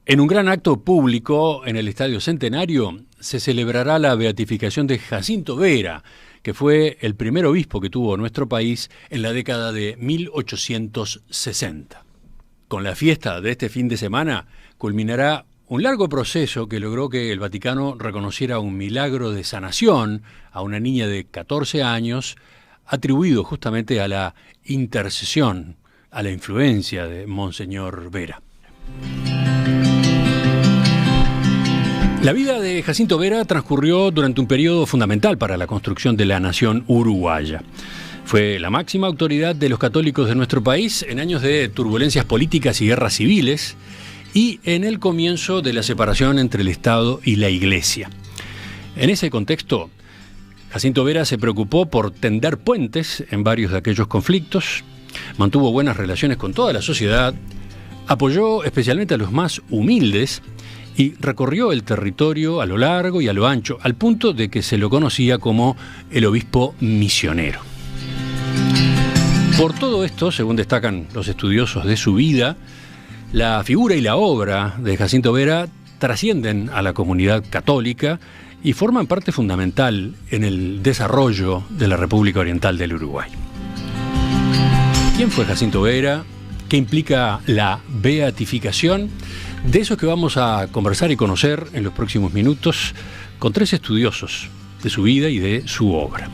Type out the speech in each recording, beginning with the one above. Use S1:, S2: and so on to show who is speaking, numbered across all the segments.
S1: En un gran acto público en el Estadio Centenario se celebrará la beatificación de Jacinto Vera, que fue el primer obispo que tuvo nuestro país en la década de 1860. Con la fiesta de este fin de semana culminará un largo proceso que logró que el Vaticano reconociera un milagro de sanación a una niña de 14 años, atribuido justamente a la intercesión, a la influencia de Monseñor Vera. La vida de Jacinto Vera transcurrió durante un periodo fundamental para la construcción de la nación uruguaya. Fue la máxima autoridad de los católicos de nuestro país en años de turbulencias políticas y guerras civiles y en el comienzo de la separación entre el Estado y la Iglesia. En ese contexto, Jacinto Vera se preocupó por tender puentes en varios de aquellos conflictos, mantuvo buenas relaciones con toda la sociedad, apoyó especialmente a los más humildes y recorrió el territorio a lo largo y a lo ancho, al punto de que se lo conocía como el obispo misionero. Por todo esto, según destacan los estudiosos de su vida, la figura y la obra de Jacinto Vera trascienden a la comunidad católica y forman parte fundamental en el desarrollo de la República Oriental del Uruguay. ¿Quién fue Jacinto Vera? ¿Qué implica la beatificación? De eso que vamos a conversar y conocer en los próximos minutos con tres estudiosos de su vida y de su obra.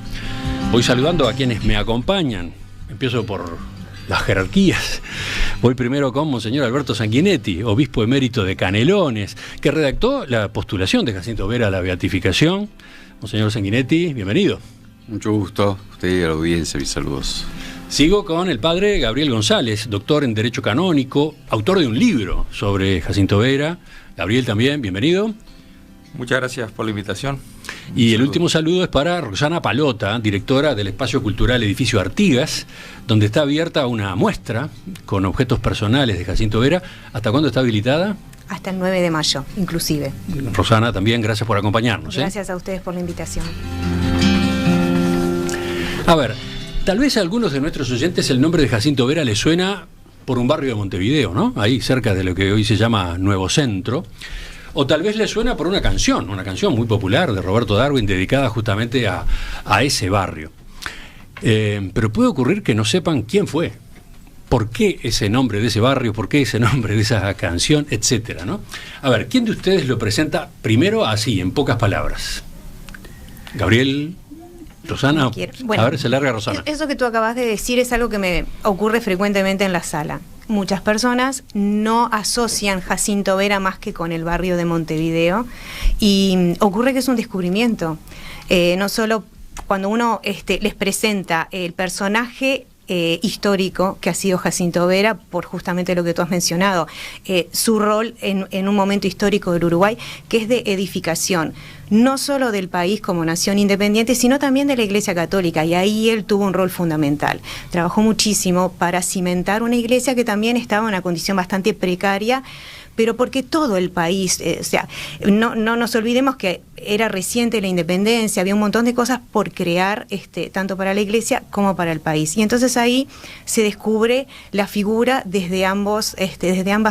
S1: Voy saludando a quienes me acompañan. Empiezo por las jerarquías. Voy primero con Monseñor Alberto Sanguinetti, obispo emérito de Canelones, que redactó la postulación de Jacinto Vera a la beatificación. Monseñor Sanguinetti, bienvenido.
S2: Mucho gusto, a usted y a la audiencia, mis saludos.
S1: Sigo con el padre Gabriel González, doctor en Derecho Canónico, autor de un libro sobre Jacinto Vera. Gabriel también, bienvenido.
S3: Muchas gracias por la invitación.
S1: Y el último saludo es para Roxana Palota, directora del Espacio Cultural Edificio Artigas, donde está abierta una muestra con objetos personales de Jacinto Vera. ¿Hasta cuándo está habilitada?
S4: Hasta el 9 de mayo, inclusive.
S1: Rosana, también gracias por acompañarnos.
S4: Gracias a ustedes por la invitación.
S1: A ver, tal vez a algunos de nuestros oyentes el nombre de Jacinto Vera les suena por un barrio de Montevideo, ¿no? Ahí cerca de lo que hoy se llama Nuevo Centro. O tal vez les suena por una canción muy popular de Roberto Darwin dedicada justamente a ese barrio. Pero puede ocurrir que no sepan quién fue, por qué ese nombre de ese barrio, por qué ese nombre de esa canción, etcétera, ¿no? A ver, ¿quién de ustedes lo presenta primero así, en pocas palabras? Gabriel, Rosana, bueno, a ver, se larga Rosana.
S4: Eso que tú acabas de decir es algo que me ocurre frecuentemente en la sala. Muchas personas no asocian Jacinto Vera más que con el barrio de Montevideo y ocurre que es un descubrimiento. No solo cuando uno les presenta el personaje histórico que ha sido Jacinto Vera, por justamente lo que tú has mencionado, su rol en un momento histórico del Uruguay, que es de edificación, no solo del país como nación independiente, sino también de la Iglesia Católica, y ahí él tuvo un rol fundamental. Trabajó muchísimo para cimentar una iglesia que también estaba en una condición bastante precaria, pero porque todo el país, no nos olvidemos que era reciente la independencia, había un montón de cosas por crear, tanto para la iglesia como para el país. Y entonces ahí se descubre la figura desde ambas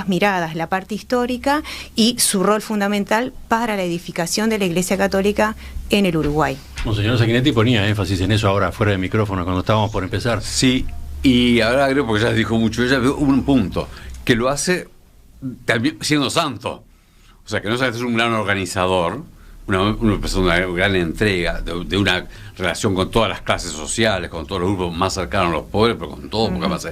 S4: miradas, la parte histórica y su rol fundamental para la edificación de la Iglesia Católica en el Uruguay.
S1: Monseñor Sanguinetti ponía énfasis en eso ahora, fuera de micrófono, cuando estábamos por empezar.
S2: Sí, y ahora agrego, porque ya dijo mucho, ella veo un punto, que lo hace también siendo santo. O sea, que no solamente es un gran organizador, una persona de una gran entrega, de una relación con todas las clases sociales, con todos los grupos más cercanos a los pobres, pero con todo, porque más,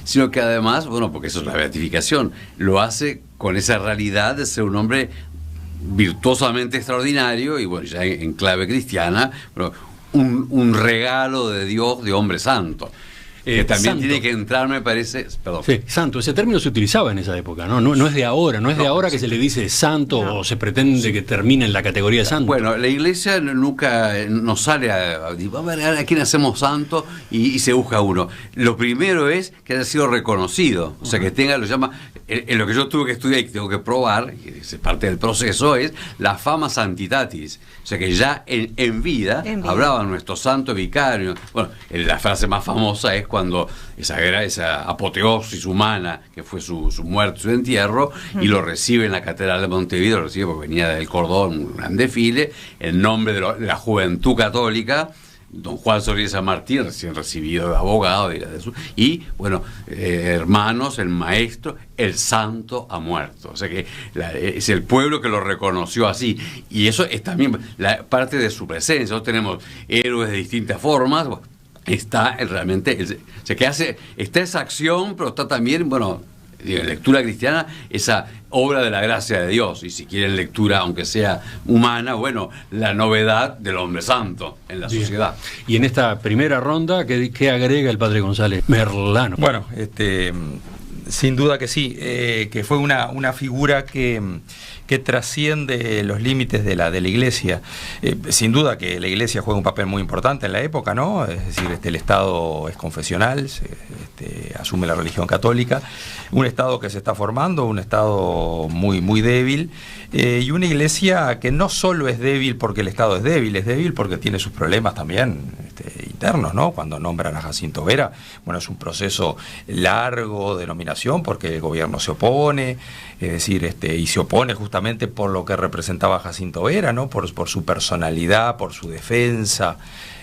S2: sino que además, bueno, porque eso es la beatificación, lo hace con esa realidad de ser un hombre virtuosamente extraordinario y bueno, ya en clave cristiana, pero un regalo de Dios de hombre santo. Que también santo. Tiene que entrar, me parece. Perdón.
S1: Sí, santo. Ese término se utilizaba en esa época, ¿no? No es de ahora, no es de ahora que se le dice santo o se pretende que termine en la categoría de santo.
S2: Bueno, la iglesia nunca nos sale a ver a quién hacemos santo y se busca uno. Lo primero es que haya sido reconocido, o sea, que tenga, lo llama, en lo que yo tuve que estudiar y que tengo que probar, y es parte del proceso, es la fama santitatis. O sea, que ya en vida hablaban nuestro santo vicario. Bueno, la frase más famosa es: cuando esa apoteosis humana que fue su muerte, su entierro, y lo recibe en la Catedral de Montevideo, lo recibe porque venía del Cordón, un gran desfile, en nombre de la juventud católica, don Juan Solís San Martín, recién recibido de abogado, y bueno, hermanos, el maestro, el santo ha muerto. O sea que es el pueblo que lo reconoció así, y eso es también parte de su presencia. Nosotros tenemos héroes de distintas formas. Está realmente, o sea, está esa acción, pero está también, bueno, en lectura cristiana, esa obra de la gracia de Dios, y si quieren lectura, aunque sea humana, bueno, la novedad del hombre santo en la sociedad.
S1: Y en esta primera ronda, ¿qué agrega el padre González Merlano?
S3: Bueno, sin duda que sí, que fue una figura que trasciende los límites de la Iglesia. Sin duda que la Iglesia juega un papel muy importante en la época, ¿no? Es decir, el Estado es confesional, asume la religión católica, un Estado que se está formando, un Estado muy, muy débil, y una Iglesia que no solo es débil porque el Estado es débil porque tiene sus problemas también internos, ¿no? Cuando nombran a Jacinto Vera, bueno, es un proceso largo de nominación porque el gobierno se opone, es decir, y se opone justamente por lo que representaba Jacinto Vera, ¿no? Por su personalidad, por su defensa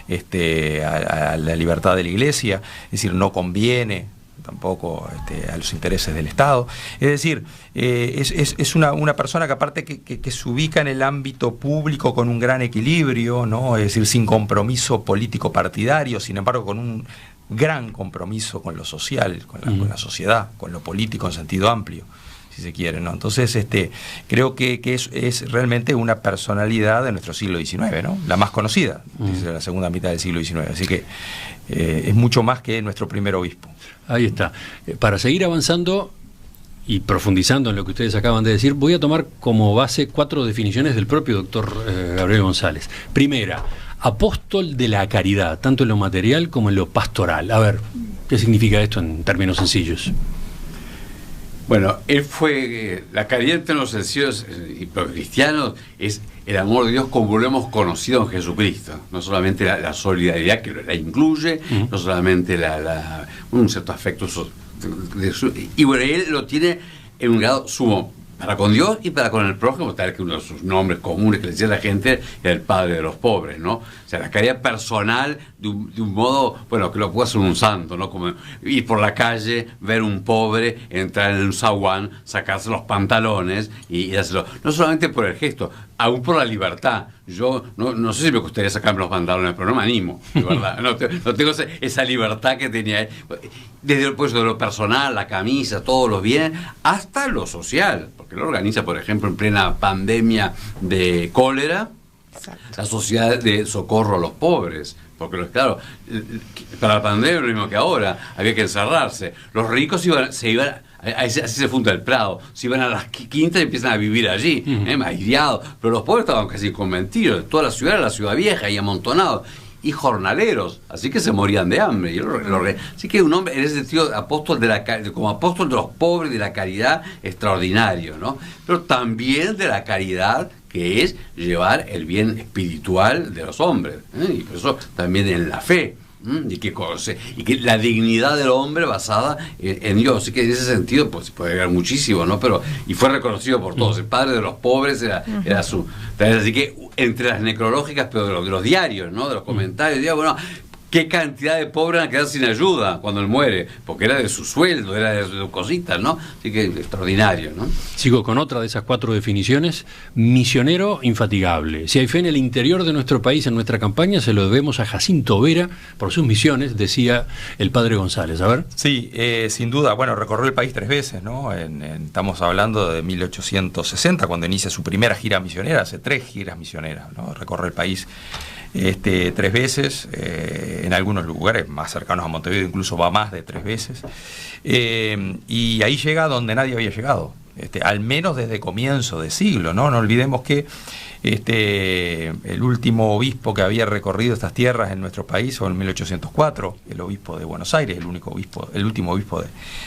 S3: a la libertad de la Iglesia, es decir, no conviene tampoco a los intereses del Estado. Es decir, es una persona que aparte que se ubica en el ámbito público con un gran equilibrio, ¿no? Es decir, sin compromiso político partidario, sin embargo con un gran compromiso con lo social, con la sociedad, con lo político en sentido amplio, si se quiere, ¿no? Entonces, creo que es realmente una personalidad de nuestro siglo XIX, ¿no? La más conocida, desde la segunda mitad del siglo XIX. Así que es mucho más que nuestro primer obispo.
S1: Ahí está. Para seguir avanzando y profundizando en lo que ustedes acaban de decir, voy a tomar como base 4 definiciones del propio doctor Gabriel González. Primera, apóstol de la caridad, tanto en lo material como en lo pastoral. A ver, ¿qué significa esto en términos sencillos?
S2: Bueno, él fue, la caridad entre los sencillos y los cristianos es el amor de Dios como lo hemos conocido en Jesucristo. No solamente la solidaridad que la incluye, no solamente un cierto afecto, y bueno, él lo tiene en un grado sumo para con Dios y para con el prójimo, tal que uno de sus nombres comunes que le decía la gente era el padre de los pobres, ¿no? O sea, la caridad personal de un modo, bueno, que lo puede hacer un santo, ¿no? Como ir por la calle, ver un pobre, entrar en un zaguán, sacarse los pantalones y hacerlo. No solamente por el gesto, aún por la libertad. Yo no sé si me gustaría sacarme los pantalones, pero no me animo, de verdad. No tengo esa libertad que tenía él. Desde el puesto de lo personal, la camisa, todos los bienes, hasta lo social. Porque lo organiza, por ejemplo, en plena pandemia de cólera, la sociedad de socorro a los pobres. Porque, claro, para la pandemia lo mismo que ahora, había que encerrarse. Los ricos se iban, así se funda el Prado, se iban a las quintas y empiezan a vivir allí, aislados. Pero los pobres estaban casi convertidos, toda la ciudad era la ciudad vieja y amontonados. Y jornaleros, así que se morían de hambre. Así que un hombre, en ese sentido, apóstol como apóstol de los pobres, de la caridad, extraordinario, ¿no? Pero también de la caridad, que es llevar el bien espiritual de los hombres, y por eso también en la fe, y que la dignidad del hombre basada en Dios. Así que en ese sentido pues puede haber muchísimo, ¿no? Pero y fue reconocido por todos. El padre de los pobres era su. Así que entre las necrológicas, pero de los diarios, ¿no? De los comentarios, bueno, qué cantidad de pobres van a quedar sin ayuda cuando él muere, porque era de su sueldo, era de sus cositas, ¿no? Así que extraordinario, ¿no?
S1: Sigo con otra de esas 4 definiciones: misionero infatigable. Si hay fe en el interior de nuestro país, en nuestra campaña, se lo debemos a Jacinto Vera por sus misiones, decía el padre González. A ver.
S3: Sí, sin duda. Bueno, recorrió el país 3 veces, ¿no? Estamos hablando de 1860, cuando inicia su primera gira misionera, hace 3 giras misioneras, ¿no? Recorre el país 3 veces, en algunos lugares más cercanos a Montevideo incluso va más de 3 veces, y ahí llega donde nadie había llegado, al menos desde comienzo de siglo, ¿no? No olvidemos que El último obispo que había recorrido estas tierras en nuestro país fue en 1804, el obispo de Buenos Aires, el último obispo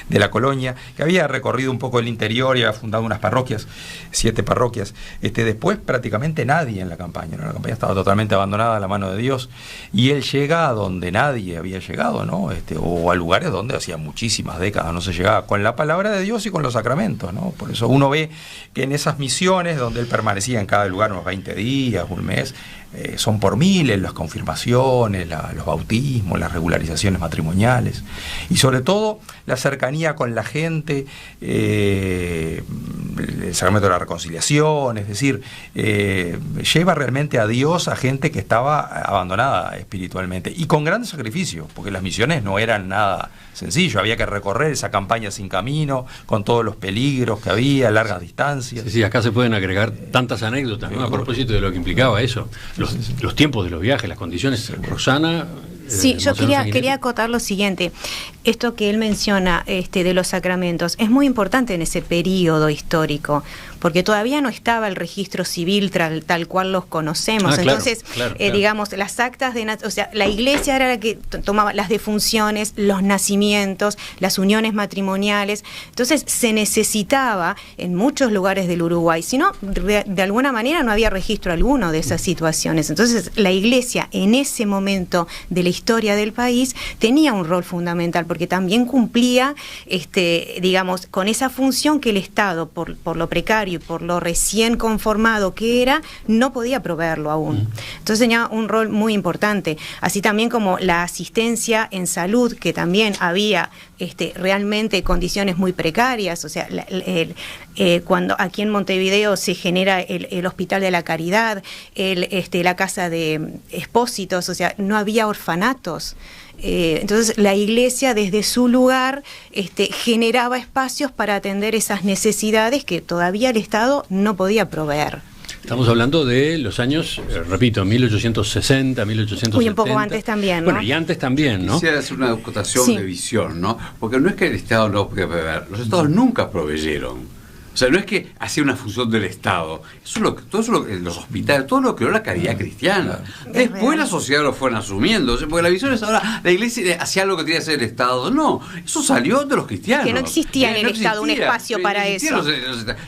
S3: de la colonia, que había recorrido un poco el interior y había fundado unas parroquias, 7 parroquias. Después prácticamente nadie en la campaña, ¿no? La campaña estaba totalmente abandonada a la mano de Dios, y él llega a donde nadie había llegado, ¿no? O a lugares donde hacía muchísimas décadas no se llegaba, con la palabra de Dios y con los sacramentos, ¿no? Por eso uno ve que en esas misiones donde él permanecía en cada lugar unos 20 días, un mes, son por miles las confirmaciones, los bautismos, las regularizaciones matrimoniales, y sobre todo la cercanía con la gente, el sacramento de la reconciliación, es decir, lleva realmente a Dios a gente que estaba abandonada espiritualmente, y con grandes sacrificios, porque las misiones no eran nada sencillo, había que recorrer esa campaña sin camino, con todos los peligros que había, largas distancias.
S1: Sí, acá se pueden agregar tantas anécdotas, ¿no? A propósito de lo que implicaba eso, los tiempos de los viajes, las condiciones. Rosana.
S4: Sí, yo quería acotar lo siguiente. Esto que él menciona de los sacramentos es muy importante en ese periodo histórico, porque todavía no estaba el registro civil tal cual los conocemos. Entonces, claro. Digamos, las actas o sea, la iglesia era la que tomaba las defunciones, los nacimientos, las uniones matrimoniales. Entonces, se necesitaba en muchos lugares del Uruguay, si no, de alguna manera no había registro alguno de esas situaciones. Entonces, la iglesia en ese momento de la historia del país tenía un rol fundamental, porque también cumplía, digamos, con esa función que el Estado, por lo precario y por lo recién conformado que era, no podía proveerlo aún. Entonces tenía un rol muy importante, así también como la asistencia en salud, que también había realmente condiciones muy precarias. O sea, cuando aquí en Montevideo se genera el Hospital de la Caridad, la Casa de Expósitos, o sea, no había orfanatos. Entonces la iglesia desde su lugar generaba espacios para atender esas necesidades que todavía el Estado no podía proveer.
S1: Estamos hablando de los años, repito, 1860, 1870.
S4: Y un poco antes también, ¿no?
S1: Bueno, y antes también, ¿no?
S2: Quisiera hacer una acotación de visión, ¿no? Porque no es que el Estado no pueda proveer, los Estados nunca proveyeron. O sea, no es que hacía una función del Estado. Todo eso los hospitales, todo lo creó la caridad cristiana. Después la sociedad lo fueron asumiendo. O sea, porque la visión es ahora, la iglesia hacía algo que tenía que hacer el Estado. No, eso salió de los cristianos.
S4: Que no existía en el Estado un espacio para eso.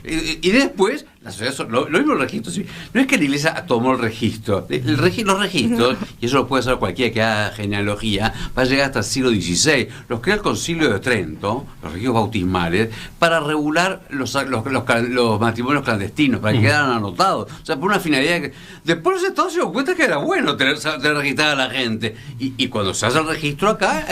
S2: Y después, la sociedad, lo mismo el registro civil. No es que la iglesia tomó el registro. Los registros, y eso lo puede hacer cualquiera que haga genealogía, va a llegar hasta el siglo XVI. Los crea el Concilio de Trento, los registros bautismales, para regular los matrimonios clandestinos, para que quedaran anotados. O sea, por una finalidad que... Después los Estados se dieron cuenta que era bueno tener registrada a la gente. Y cuando se hace el registro acá,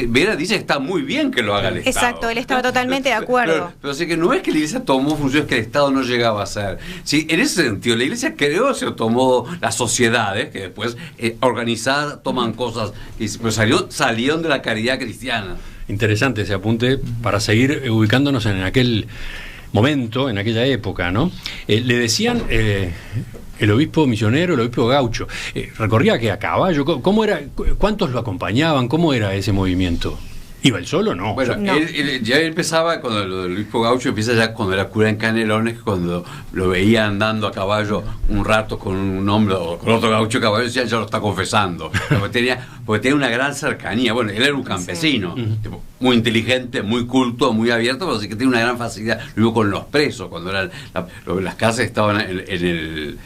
S2: Vera dice que está muy bien que lo haga el Estado.
S4: Exacto, él estaba totalmente de acuerdo.
S2: Pero así que no es que la iglesia tomó funciones que el Estado no llegaba a hacer. Sí, en ese sentido, la iglesia creó, se tomó las sociedades, que después organizadas toman cosas, pues salieron de la caridad cristiana.
S1: Interesante ese apunte para seguir ubicándonos en aquel momento, en aquella época, ¿no? Le decían el obispo misionero, el obispo gaucho. ¿Recorría que a caballo? ¿Cómo era? ¿Cuántos lo acompañaban? ¿Cómo era ese movimiento? ¿Iba él solo? No.
S2: Bueno,
S4: no.
S2: Él ya empezaba, cuando el obispo gaucho empieza ya cuando era cura en Canelones, cuando lo veía andando a caballo un rato con un hombre o con otro gaucho caballo, decía, ya lo está confesando. Porque tenía una gran cercanía. Bueno, él era un campesino, tipo, muy inteligente, muy culto, muy abierto, pero sí que tenía una gran facilidad. Luego con los presos, cuando las casas estaban en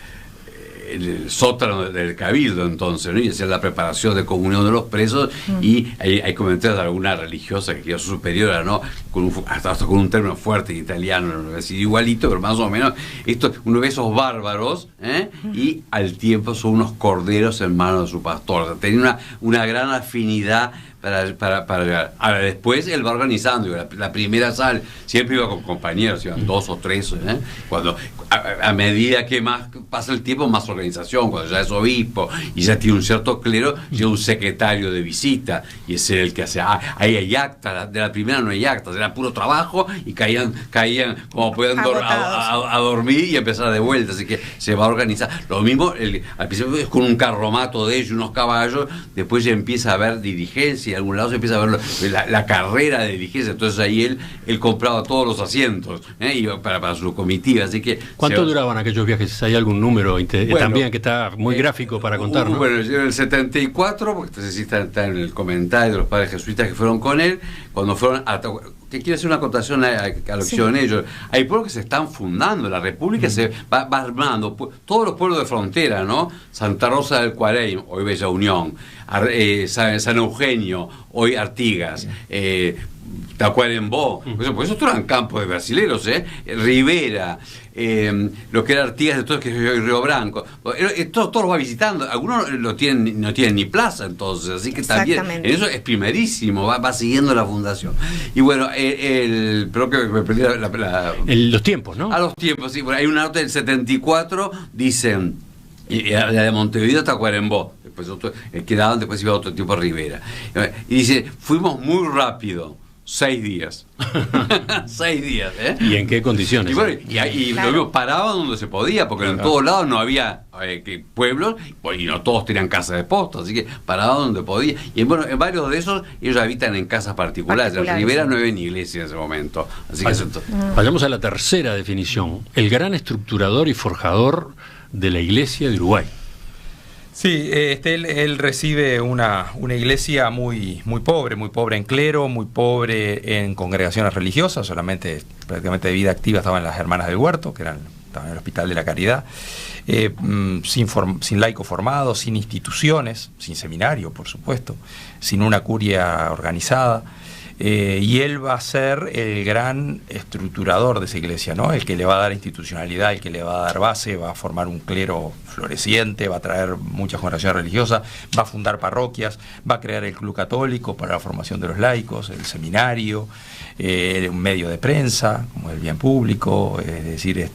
S2: el sótano del cabildo, entonces, ¿no? Y hacía la preparación de comunión de los presos, y hay comentarios de alguna religiosa que quedó superior, ¿no? Hasta con un término fuerte en italiano, no voy a decir igualito, pero más o menos, uno ve esos bárbaros, y al tiempo son unos corderos en manos de su pastor. O sea, tenía una gran afinidad para ahora después él va organizando. La primera sal siempre iba con compañeros, iban 2 o 3, cuando a medida que más pasa el tiempo, más organización. Cuando ya es obispo y ya tiene un cierto clero, llega un secretario de visita, y es el que hace, ahí hay actas. De la primera no hay actas, era puro trabajo, y caían como podían a dormir y empezar de vuelta. Así que se va a organizar. Lo mismo al principio es con un carromato de ellos, unos caballos. Después ya empieza a haber dirigencia, y a algún lado se empieza a ver la carrera de diligencia. Entonces ahí él compraba todos los asientos, y para su comitiva. Así que
S1: ¿Cuánto duraban aquellos viajes? ¿Hay algún número también que está muy gráfico para contar, ¿no?
S2: Bueno, en el 74, porque entonces sí está en el comentario de los padres jesuitas que fueron con él, cuando fueron que quiere hacer una acotación a lo que hicieron ellos. Hay pueblos que se están fundando, la República se va armando, todos los pueblos de frontera, ¿no? Santa Rosa del Cuarey, hoy Bella Unión, San Eugenio, hoy Artigas, Tacuarembó, porque esos eran campos de brasileros, Rivera, lo que era Artigas, de todo que es Río Branco, todo lo va visitando. Algunos no tienen ni plaza, entonces, así que también en eso es primerísimo, va siguiendo la fundación. Y bueno, pero que me perdí
S1: los tiempos, ¿no?
S2: A los tiempos, sí. Bueno, hay una nota del 74, dicen, la de Montevideo hasta Tacuarembó, después quedaban, después iba otro tiempo a Rivera. Y dice, fuimos muy rápido. 6 días. 6 días,
S1: ¿Y en qué condiciones?
S2: Y bueno, lo mismo, paraban donde se podía, porque en todos lados no había pueblos, y no todos tenían casas de posta, así que paraban donde podía. Y bueno, en varios de esos, ellos habitan en casas particulares. En Rivera no había ni iglesia en ese momento. Así que
S1: vayamos a la tercera definición. El gran estructurador y forjador de la iglesia de Uruguay.
S3: Sí, él recibe una iglesia muy pobre en clero, muy pobre en congregaciones religiosas, solamente prácticamente de vida activa estaban las Hermanas del Huerto, que estaban en el Hospital de la Caridad, sin laico formado, sin instituciones, sin seminario, por supuesto, sin una curia organizada. Y él va a ser el gran estructurador de esa iglesia, ¿no? El que le va a dar institucionalidad, el que le va a dar base, va a formar un clero floreciente, va a traer muchas congregaciones religiosas, va a fundar parroquias, va a crear el club católico para la formación de los laicos, el seminario, un medio de prensa, como el bien público, es decir,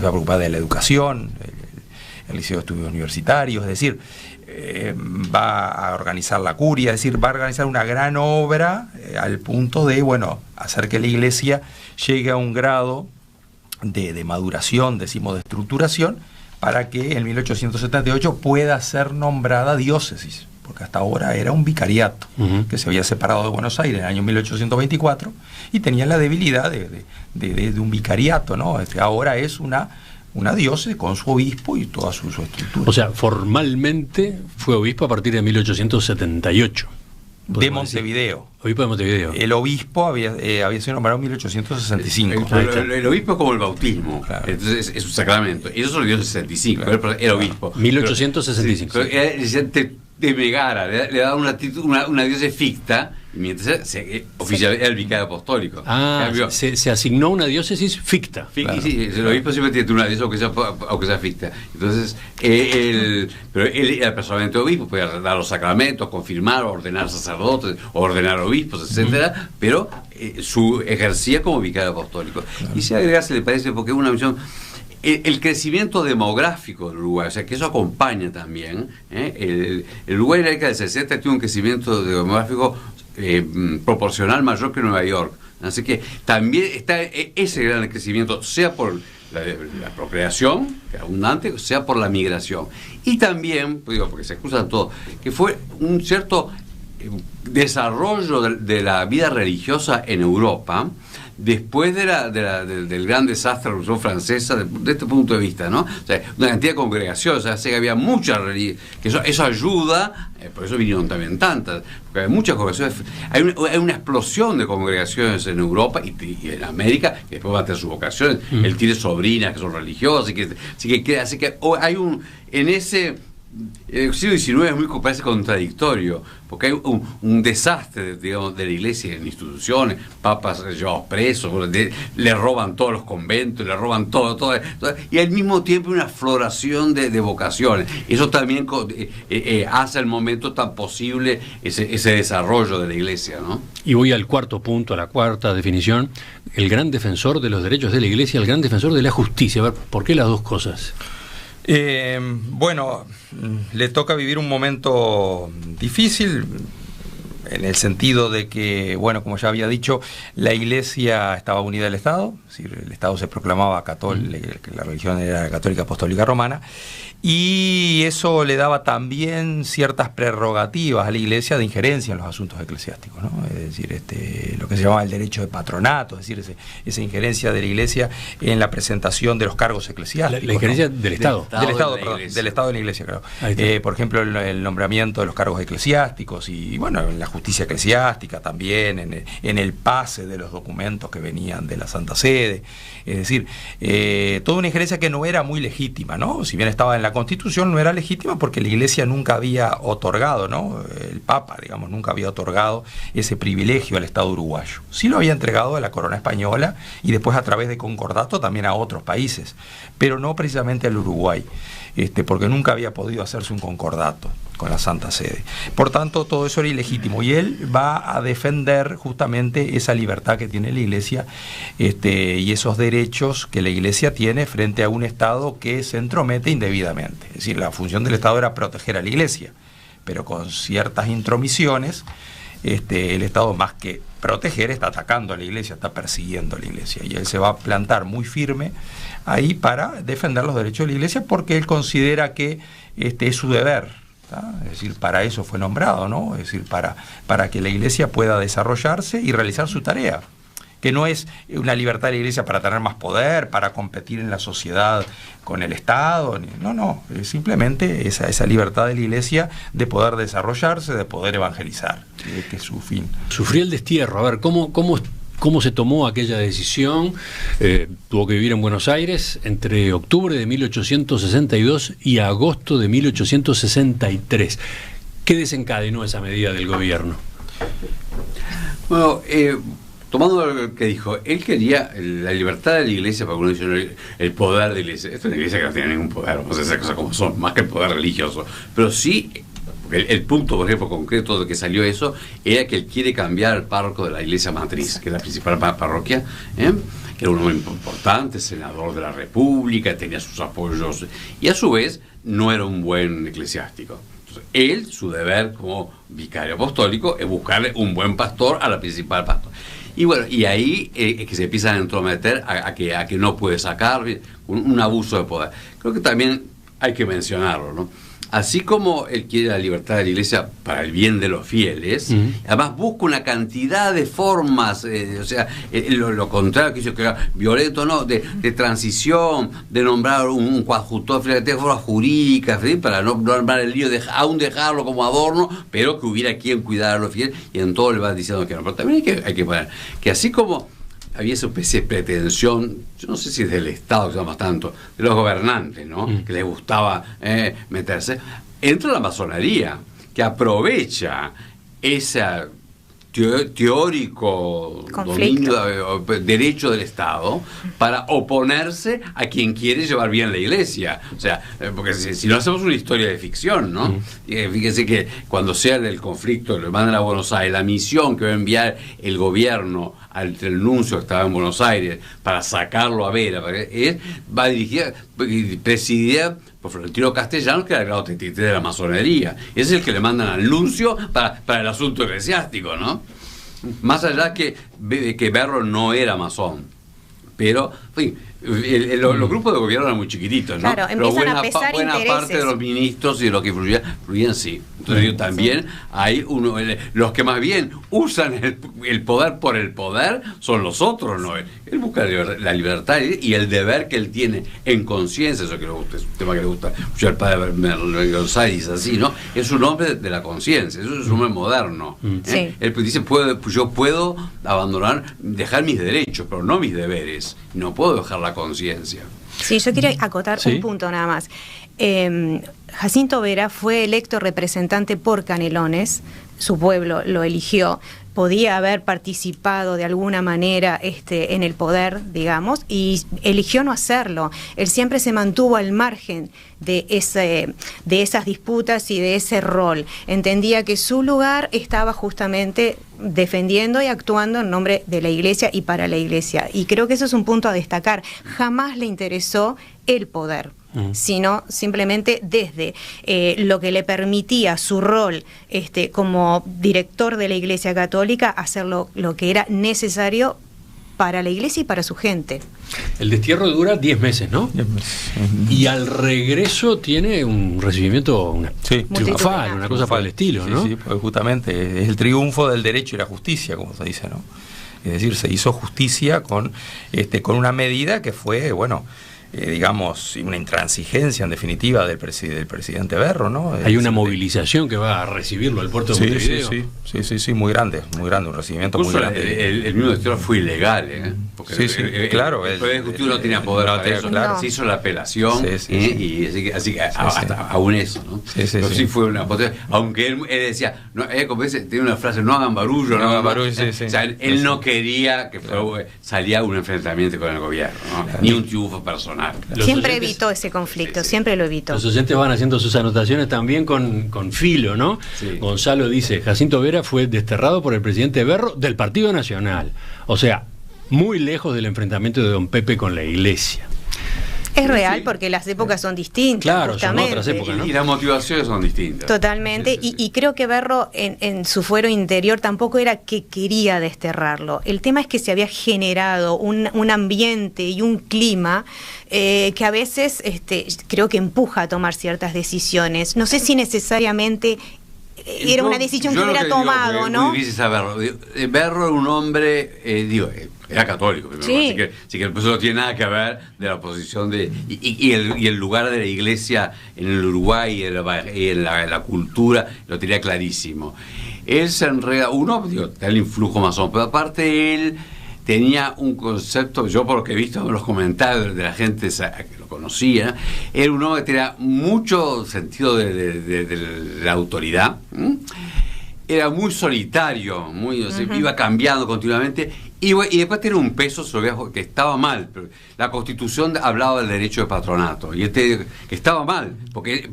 S3: va a preocupar de la educación, el liceo de estudios universitarios, es decir, va a organizar la curia, es decir, va a organizar una gran obra al punto de, hacer que la iglesia llegue a un grado de maduración, decimos de estructuración, para que en 1878 pueda ser nombrada diócesis, porque hasta ahora era un vicariato que se había separado de Buenos Aires en el año 1824 y tenía la debilidad de un vicariato, ¿no? Ahora es una diócesis con su obispo y toda su estructura.
S1: O sea, formalmente fue obispo a partir de 1878.
S3: De Montevideo.
S1: Obispo de Montevideo.
S3: El obispo había sido nombrado en 1865.
S2: El obispo es como el bautismo, claro. Entonces es un sacramento. Y eso se lo dio en 65, claro. Pero era obispo.
S1: 1865.
S2: De Megara, le da una diócesis ficta, mientras oficial era el vicario apostólico.
S1: Se asignó una diócesis ficta.
S2: Claro. Sí, el obispo siempre tiene una diócesis, aunque sea ficta. Entonces, pero él era personalmente obispo, podía dar los sacramentos, confirmar, ordenar sacerdotes, ordenar obispos, etcétera, pero ejercía como vicario apostólico. Claro. Y si agregase, le parece, porque es una misión. El crecimiento demográfico del Uruguay, o sea que eso acompaña también, el Uruguay en la década del 60 tiene un crecimiento demográfico proporcional mayor que Nueva York, así que también está ese gran crecimiento, sea por la procreación, que es abundante, sea por la migración, y también, porque se excusan todos, que fue un cierto desarrollo de la vida religiosa en Europa después del gran desastre de la Revolución Francesa, de este punto de vista, ¿no? O sea, una cantidad de congregaciones, o sea, que había muchas religiones, que eso ayuda, por eso vinieron también tantas, porque hay muchas congregaciones, hay una explosión de congregaciones en Europa y en América, que después van a tener sus vocaciones, él tiene sobrinas que son religiosas, así que hay en ese... El siglo XIX parece contradictorio, porque hay un desastre, digamos, de la iglesia en instituciones, papas llevados presos, le roban todos los conventos, le roban todo, y al mismo tiempo una floración de vocaciones. Eso también hace el momento tan posible ese desarrollo de la iglesia, ¿no?
S1: Y voy al cuarto punto, a la cuarta definición: el gran defensor de los derechos de la iglesia, el gran defensor de la justicia. A ver, ¿por qué las dos cosas?
S3: Le toca vivir un momento difícil. en el sentido de que, bueno, como ya había dicho, la Iglesia estaba unida al Estado, es decir, el Estado se proclamaba católico, que la religión era católica apostólica romana, y eso le daba también ciertas prerrogativas a la Iglesia de injerencia en los asuntos eclesiásticos, ¿no? Es decir, lo que se llamaba el derecho de patronato, es decir, esa injerencia de la Iglesia en la presentación de los cargos eclesiásticos.
S1: La injerencia, ¿no?, del Estado.
S3: Del Estado de la Iglesia, claro. Por ejemplo, el nombramiento de los cargos eclesiásticos y, bueno, en la justicia eclesiástica también, en el pase de los documentos que venían de la Santa Sede. Es decir, toda una injerencia que no era muy legítima, ¿no? Si bien estaba en la Constitución, no era legítima porque la Iglesia nunca había otorgado, ¿no? El Papa, digamos, nunca había otorgado ese privilegio al Estado uruguayo. Sí lo había entregado a la corona española y después a través de concordato también a otros países, pero no precisamente al Uruguay, porque nunca había podido hacerse un concordato con la Santa Sede. Por tanto, todo eso era ilegítimo y él va a defender justamente esa libertad que tiene la Iglesia y esos derechos que la Iglesia tiene frente a un Estado que se entromete indebidamente. Es decir, la función del Estado era proteger a la Iglesia, pero con ciertas intromisiones el Estado, más que proteger, está atacando a la Iglesia, está persiguiendo a la Iglesia, y él se va a plantar muy firme ahí para defender los derechos de la Iglesia porque él considera que es su deber. Es decir, para eso fue nombrado, ¿no? Es decir, para que la Iglesia pueda desarrollarse y realizar su tarea, que no es una libertad de la Iglesia para tener más poder, para competir en la sociedad con el Estado, no, es simplemente esa libertad de la Iglesia de poder desarrollarse, de poder evangelizar, que es su fin.
S1: Sufrí el destierro. A ver, ¿cómo se tomó aquella decisión? Tuvo que vivir en Buenos Aires entre octubre de 1862 y agosto de 1863. ¿Qué desencadenó esa medida del gobierno?
S2: Bueno, tomando lo que dijo, él quería la libertad de la Iglesia, para algunos dicen el poder de la Iglesia. Esto es una Iglesia que no tiene ningún poder, vamos a hacer cosas como son, más que el poder religioso. Pero sí, el punto, por ejemplo, concreto de que salió eso, era que él quiere cambiar el párroco de la Iglesia Matriz, que es la principal parroquia, que era un hombre importante, senador de la República, tenía sus apoyos, y a su vez no era un buen eclesiástico. Entonces, su deber como vicario apostólico es buscarle un buen pastor a la principal pastor. Y bueno, y ahí es que se empiezan a entrometer a que no puede sacar un abuso de poder. Creo que también hay que mencionarlo, ¿no? Así como él quiere la libertad de la Iglesia para el bien de los fieles, además busca una cantidad de formas, lo contrario que hizo, que era violento, ¿no? De transición, de nombrar un coadjutor de forma jurídica, para no armar el lío, aún dejarlo como adorno, pero que hubiera quien cuidara a los fieles, y en todo le va diciendo que no. Pero también hay que poner que así como había esa especie de pretensión, yo no sé si es del Estado, que se llama tanto, de los gobernantes, ¿no? Que les gustaba meterse, entra la masonería, que aprovecha ese teórico dominio, derecho del Estado para oponerse a quien quiere llevar bien la Iglesia. O sea, porque si no hacemos una historia de ficción, ¿no? Fíjense que cuando sea el conflicto, le mandan a Buenos Aires, la misión que va a enviar el gobierno al nuncio que estaba en Buenos Aires para sacarlo a Vera, va a dirigir, presidida por Florentino Castellanos, que era el grado 33 de la masonería. Ese es el que le mandan al nuncio para el asunto eclesiástico, ¿no? Más allá que Berro no era masón, pero en fin, los grupos de gobierno eran muy chiquititos, ¿no?
S4: Claro,
S2: pero
S4: buena
S2: parte de los ministros y de los que influían sí. Entonces también hay los que más bien usan el poder por el poder son los otros, ¿no? Él busca la libertad y el deber que él tiene en conciencia, eso que le gusta, es un tema que le gusta mucho al padre González, así, ¿no? Es un hombre de la conciencia, eso es un hombre moderno.
S4: Sí.
S2: Él dice, yo puedo dejar mis derechos, pero no mis deberes. No puedo dejar la conciencia.
S4: Sí, yo quiero acotar un punto nada más. Jacinto Vera fue electo representante por Canelones, su pueblo lo eligió, podía haber participado de alguna manera en el poder, digamos, y eligió no hacerlo. Él siempre se mantuvo al margen de esas disputas y de ese rol. Entendía que su lugar estaba justamente defendiendo y actuando en nombre de la Iglesia y para la Iglesia. Y creo que eso es un punto a destacar. Jamás le interesó el poder. sino simplemente desde lo que le permitía su rol como director de la Iglesia Católica, hacer lo que era necesario para la Iglesia y para su gente.
S1: El destierro dura 10 meses, ¿no?
S3: 10 meses.
S1: Y al regreso tiene un recibimiento
S3: Sí.
S1: triunfal, una cosa por el estilo, ¿no?
S3: Sí, porque justamente es el triunfo del derecho y la justicia, como se dice, ¿no? Es decir, se hizo justicia con una medida que fue, bueno, digamos, una intransigencia en definitiva del presidente Berro, ¿no?
S1: Hay una movilización que va a recibirlo al puerto de Montevideo.
S3: Sí, muy grande, un recibimiento
S2: Incluso
S3: muy grande.
S2: El mismo destierro fue ilegal, porque
S3: claro.
S2: El Poder Ejecutivo no tenía poder para eso,
S3: claro.
S2: Se hizo la apelación, y así que hasta aún eso, ¿no?
S3: Pero
S2: sí fue una potencia, aunque él decía, como dice, tiene una frase, no hagan barullo,
S3: no hagan barullo,
S2: o sea, él no quería que salía un enfrentamiento con el gobierno, ¿no?
S3: Claro.
S2: Ni un triunfo personal.
S4: Siempre evitó ese conflicto, siempre lo evitó.
S1: Los oyentes van haciendo sus anotaciones también con filo, ¿no?
S2: Sí.
S1: Gonzalo dice, Jacinto Vera fue desterrado por el presidente Berro del Partido Nacional. O sea, muy lejos del enfrentamiento de don Pepe con la Iglesia.
S4: Es real, porque las épocas son distintas.
S1: Claro,
S4: justamente.
S1: son otras épocas, ¿no?
S2: Y las motivaciones son distintas.
S4: Totalmente,
S2: Sí.
S4: Y creo que Berro en su fuero interior tampoco era que quería desterrarlo. El tema es que se había generado un ambiente y un clima que a veces creo que empuja a tomar ciertas decisiones. No sé si necesariamente era una decisión que hubiera tomado,
S2: es
S4: ¿no?
S2: muy difícil saberlo. Berro era un hombre, era católico primero,
S4: Sí.
S2: así que eso no tiene nada que ver de la posición y el lugar de la Iglesia en el Uruguay y en la cultura, lo tenía clarísimo. Él se enreda, tenía el influjo masón, pero aparte él tenía un concepto, yo por lo que he visto en los comentarios de la gente que lo conocía, era un hombre que tenía mucho sentido de la autoridad, era muy solitario, iba cambiando continuamente, y después tenía un peso sobre que estaba mal, pero la Constitución hablaba del derecho de patronato, y que estaba mal, porque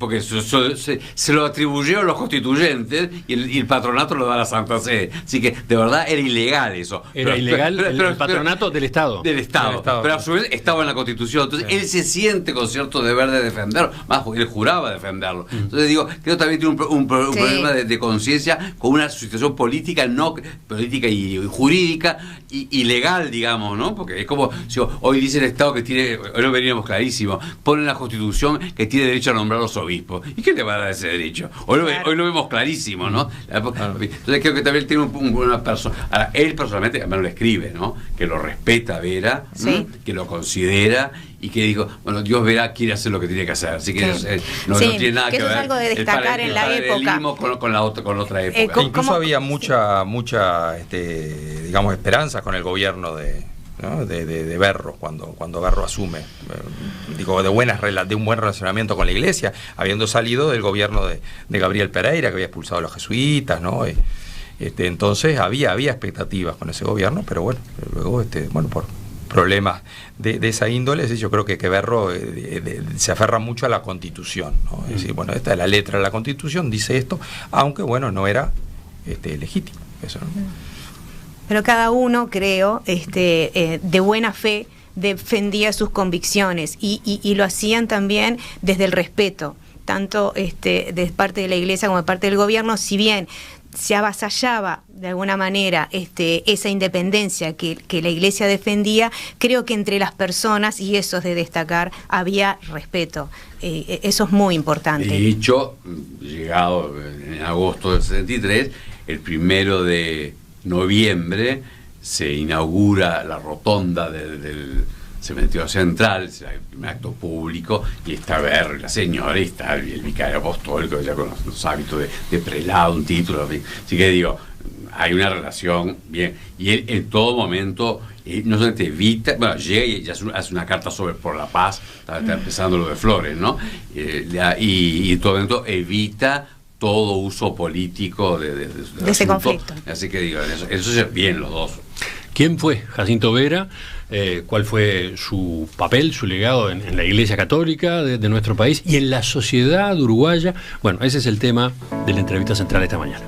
S2: se lo atribuyeron los constituyentes, y el patronato lo da la Santa Sede, así que de verdad era ilegal eso.
S1: Era ilegal el patronato del Estado.
S2: Del Estado, pero a su vez estaba en la Constitución, entonces él se siente con cierto deber de defenderlo, más él juraba defenderlo. Entonces digo, creo que también tiene un problema de conciencia con una situación política y jurídica y legal, digamos, ¿no? Porque es como si hoy dice el Estado que tiene, hoy lo veríamos clarísimo, pone en la Constitución que tiene derecho a nombrar a los obispos. ¿Y qué le va a dar ese derecho? Hoy lo vemos clarísimo, ¿no? Entonces creo que también tiene una persona. Ahora, él personalmente, además lo escribe, ¿no? Que lo respeta Vera, que lo considera y que dijo, bueno, Dios Vera quiere hacer lo que tiene que hacer. Así que no tiene nada que ver.
S4: Eso es algo de destacar en la época.
S2: Con otra época.
S3: Incluso había mucha digamos, esperanza con el gobierno de Berro cuando Berro asume, de un buen relacionamiento con la Iglesia, habiendo salido del gobierno de Gabriel Pereira, que había expulsado a los jesuitas, ¿no? Entonces había expectativas con ese gobierno, pero bueno, luego por problemas de esa índole, yo creo que Berro se aferra mucho a la Constitución, ¿no? Es decir, bueno, esta es la letra de la Constitución, dice esto, aunque bueno, no era legítimo eso, ¿no?
S4: Pero cada uno, creo, de buena fe defendía sus convicciones y lo hacían también desde el respeto, tanto de parte de la Iglesia como de parte del gobierno, si bien se avasallaba de alguna manera esa independencia que la Iglesia defendía, creo que entre las personas, y eso es de destacar, había respeto. Eso es muy importante.
S2: De hecho, llegado en agosto del 63, el 1 de noviembre se inaugura la rotonda del cementerio central, es el primer acto público, y está Berro, la señora, y está el vicario apostólico, ya con los hábitos de prelado, un título, así que digo, hay una relación bien, y él en todo momento no solamente evita, llega y ya hace una carta por la paz, está empezando lo de Flores, ¿no? Y en todo momento evita todo uso político de
S4: ese conflicto.
S2: Así que digo, eso es bien los dos.
S1: ¿Quién fue Jacinto Vera? ¿Cuál fue su papel, su legado en la Iglesia Católica de nuestro país y en la sociedad uruguaya? Bueno, ese es el tema de la entrevista central esta mañana.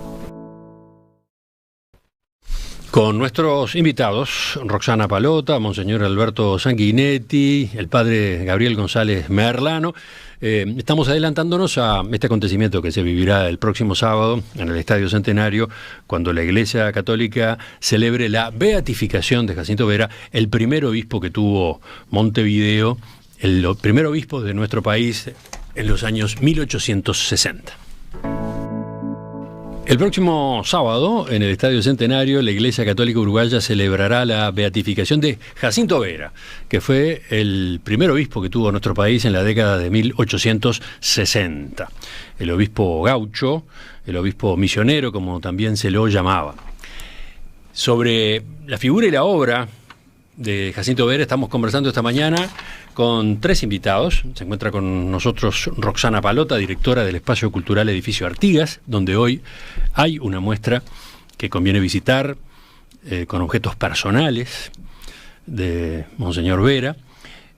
S1: Con nuestros invitados, Roxana Palota, Monseñor Alberto Sanguinetti, el padre Gabriel González Merlano. Estamos adelantándonos a este acontecimiento que se vivirá el próximo sábado en el Estadio Centenario, cuando la Iglesia Católica celebre la beatificación de Jacinto Vera, el primer obispo que tuvo Montevideo, el primer obispo de nuestro país en los años 1860. El próximo sábado, en el Estadio Centenario, la Iglesia Católica Uruguaya celebrará la beatificación de Jacinto Vera, que fue el primer obispo que tuvo nuestro país en la década de 1860. El obispo gaucho, el obispo misionero, como también se lo llamaba. Sobre la figura y la obra de Jacinto Vera estamos conversando esta mañana con 3 invitados. Se encuentra con nosotros Roxana Palota, directora del Espacio Cultural Edificio Artigas, donde hoy hay una muestra que conviene visitar con objetos personales de Monseñor Vera.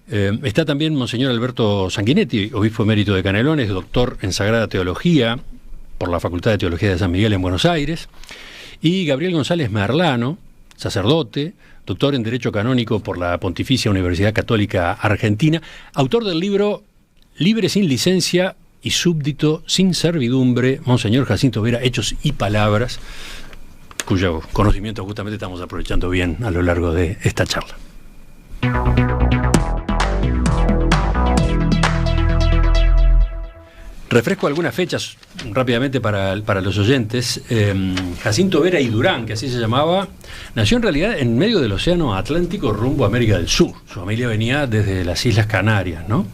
S1: Está también Monseñor Alberto Sanguinetti, obispo emérito de Canelones, doctor en Sagrada Teología por la Facultad de Teología de San Miguel en Buenos Aires, y Gabriel González Merlano, sacerdote, doctor en Derecho Canónico por la Pontificia Universidad Católica Argentina, autor del libro Libre sin licencia y súbdito sin servidumbre, Monseñor Jacinto Vera, Hechos y Palabras, cuyo conocimiento justamente estamos aprovechando bien a lo largo de esta charla. Refresco algunas fechas rápidamente para los oyentes. Jacinto Vera y Durán, que así se llamaba, nació en realidad en medio del Océano Atlántico rumbo a América del Sur. Su familia venía desde las Islas Canarias, ¿no?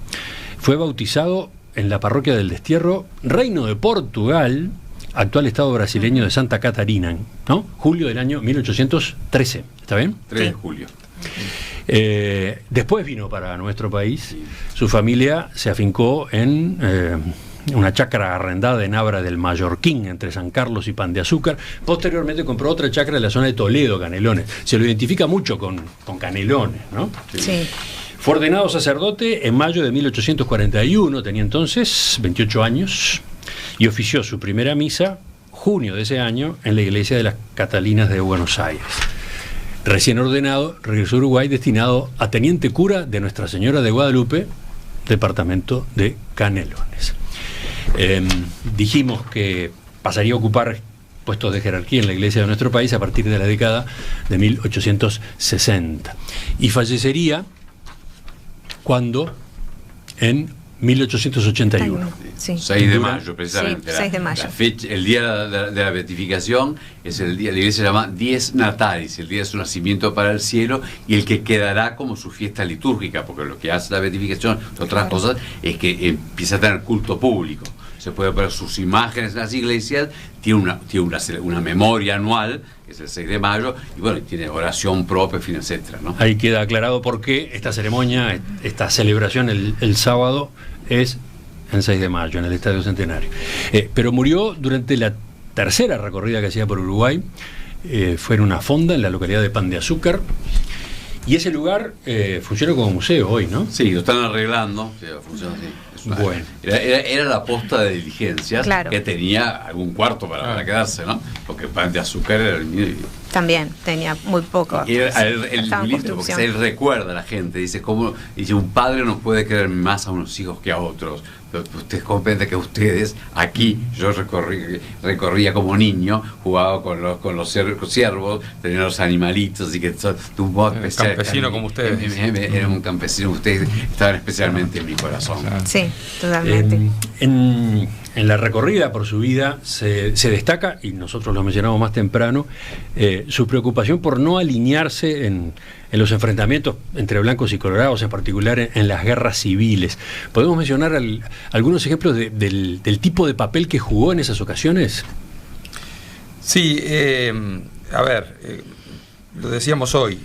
S1: Fue bautizado en la parroquia del Destierro, Reino de Portugal, actual estado brasileño de Santa Catarina, ¿no? Julio del año 1813. ¿Está bien?
S2: 3 de julio.
S1: Después vino para nuestro país. Su familia se afincó en una chacra arrendada en Abra del Mallorquín, entre San Carlos y Pan de Azúcar. Posteriormente compró otra chacra en la zona de Toledo, Canelones. Se lo identifica mucho con Canelones, ¿no?
S4: Sí.
S1: Fue ordenado sacerdote en mayo de 1841, tenía entonces 28 años, y ofició su primera misa, junio de ese año, en la iglesia de las Catalinas de Buenos Aires. Recién ordenado, regresó a Uruguay destinado a teniente cura de Nuestra Señora de Guadalupe, departamento de Canelones. Dijimos que pasaría a ocupar puestos de jerarquía en la iglesia de nuestro país a partir de la década de 1860. Y fallecería cuando en 1881.
S4: Sí.
S2: 6 de mayo, precisamente.
S4: Sí, 6 de mayo.
S2: La fecha, el día de la beatificación es el día, la iglesia se llama Dies Natalis, el día de su nacimiento para el cielo, y el que quedará como su fiesta litúrgica, porque lo que hace la beatificación, otras cosas, es que empieza a tener culto público. Se puede ver sus imágenes en las iglesias, tiene una memoria anual, que es el 6 de mayo, y bueno, tiene oración propia, fin, etcétera, ¿no?
S1: Ahí queda aclarado por qué esta ceremonia, esta celebración el sábado es en 6 de mayo, en el Estadio Centenario. Pero murió durante la tercera recorrida que hacía por Uruguay. Fue en una fonda en la localidad de Pan de Azúcar. Y ese lugar funciona como museo hoy, ¿no?
S2: Sí, lo están arreglando, funciona así.
S1: Bueno.
S2: Era la posta de diligencias,
S4: claro,
S2: que tenía algún cuarto para quedarse, ¿no? Porque Pan de Azúcar era el mío.
S4: También tenía muy poco.
S2: Y era el lindo, porque él recuerda a la gente, dice, un padre no puede querer más a unos hijos que a otros. Usted comprende que ustedes, aquí, yo recorría como niño, jugaba con los ciervos, tenía los animalitos, y que tuvo un modo especial.
S3: Campesino como ustedes.
S2: Era un campesino, ustedes estaban especialmente en mi corazón.
S4: Sí, totalmente.
S1: En la recorrida por su vida se destaca, y nosotros lo mencionamos más temprano, su preocupación por no alinearse en los enfrentamientos entre blancos y colorados, en particular en las guerras civiles. ¿Podemos mencionar algunos ejemplos del tipo de papel que jugó en esas ocasiones?
S3: Sí, lo decíamos hoy,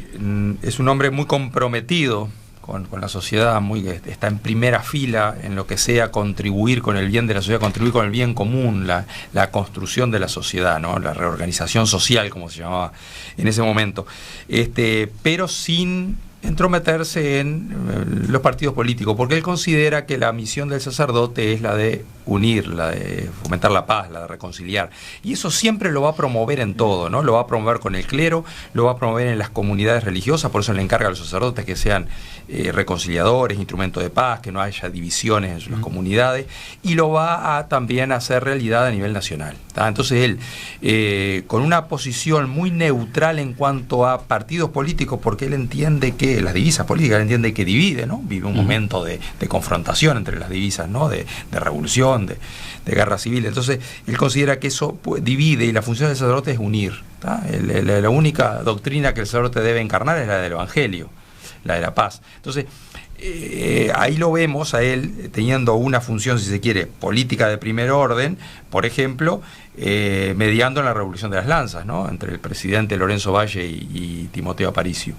S3: es un hombre muy comprometido con la sociedad, está en primera fila en lo que sea contribuir con el bien de la sociedad, contribuir con el bien común, la construcción de la sociedad, ¿no? La reorganización social, como se llamaba en ese momento, pero sin entrometerse en los partidos políticos, porque él considera que la misión del sacerdote es la de unir, la de fomentar la paz, la de reconciliar. Y eso siempre lo va a promover en todo, ¿no? Lo va a promover con el clero, lo va a promover en las comunidades religiosas, por eso le encarga a los sacerdotes que sean reconciliadores, instrumentos de paz, que no haya divisiones en las comunidades, y lo va a también hacer realidad a nivel nacional, ¿tá? Entonces él, con una posición muy neutral en cuanto a partidos políticos, porque él entiende que las divisas políticas, él entiende que divide, ¿no? Vive un momento de confrontación entre las divisas, ¿no? De revolución, de guerra civil. Entonces él considera que eso divide, y la función del sacerdote es unir, ¿tá? La única doctrina que el sacerdote debe encarnar es la del Evangelio, la de la paz. Entonces ahí lo vemos a él teniendo una función, si se quiere, política de primer orden, por ejemplo, mediando en la Revolución de las Lanzas, ¿no? Entre el presidente Lorenzo Valle y Timoteo Aparicio.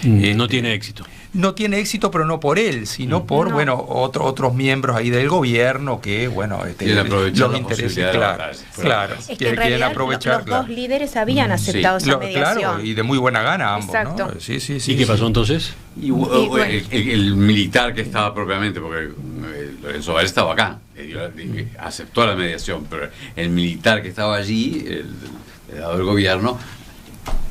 S1: No tiene éxito.
S3: No tiene éxito, pero no por él, sino por otros miembros ahí del gobierno que, los intereses, claro,
S4: es que en realidad los dos líderes habían aceptado esa mediación.
S3: Claro, y de muy buena gana ambos.
S4: Exacto.
S3: ¿No? Sí,
S1: ¿Y qué pasó entonces?
S2: El militar que estaba propiamente, porque Lorenzo Valle estaba acá, aceptó la mediación, pero el militar que estaba allí, el lado del gobierno,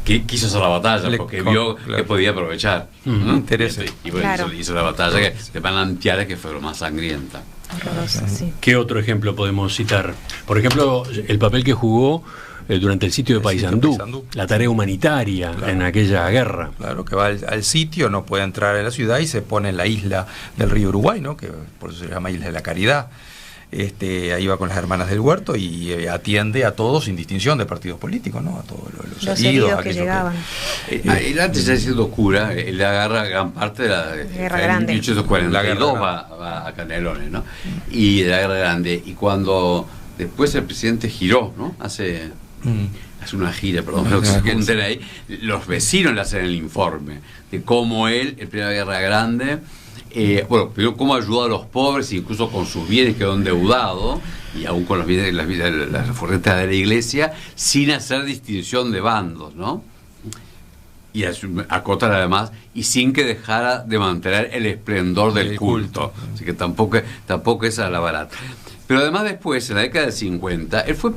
S2: que quiso hacer la batalla porque vio que podía aprovechar.
S3: Interés.
S2: Y bueno, hizo la batalla de Manantiales, que fue lo más sangrienta.
S4: Sí.
S1: ¿Qué otro ejemplo podemos citar? Por ejemplo, el papel que jugó durante el sitio de Paysandú, la tarea humanitaria en aquella guerra.
S3: Claro, que va al sitio, no puede entrar en la ciudad y se pone en la isla del río Uruguay, ¿no? Que por eso se llama Isla de la Caridad. Ahí va con las hermanas del huerto y atiende a todos sin distinción de partidos políticos, ¿no? A todos los heridos
S4: que llegaban.
S2: Él antes ya siendo cura, él agarra gran parte de la
S4: Guerra Grande.
S2: En 1842 va a Canelones, ¿no? Y de la Guerra Grande. Y cuando después el presidente giró, ¿no? Hace una gira, perdón, ahí, los vecinos le hacen el informe de cómo él, en Primera Guerra Grande, pero cómo ayudó a los pobres, incluso con sus bienes quedó endeudado, y aún con los bienes, las forrentas de la iglesia, sin hacer distinción de bandos, ¿no? Y acotar además, y sin que dejara de mantener el esplendor del culto. Así que tampoco es a la barata. Pero además después, en la década del 50, él fue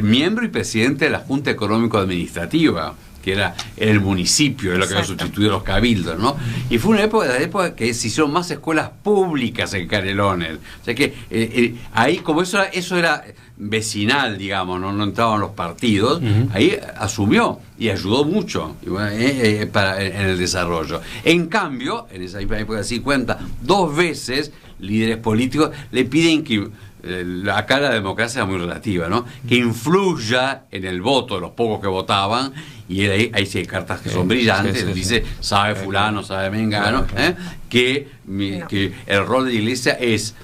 S2: miembro y presidente de la Junta Económico-Administrativa, que era el municipio, lo que había sustituido a los cabildos, ¿no? Y fue una época que se hicieron más escuelas públicas en Canelones. O sea que ahí, como eso era vecinal, digamos, no entraban los partidos, ahí asumió y ayudó mucho en el desarrollo. En cambio, en esa época del 50, 2 veces líderes políticos le piden que acá la democracia es muy relativa, ¿no? Que influya en el voto de los pocos que votaban, y él ahí sí hay cartas que son brillantes, dice, sabe fulano, sabe mengano, que el rol de la iglesia es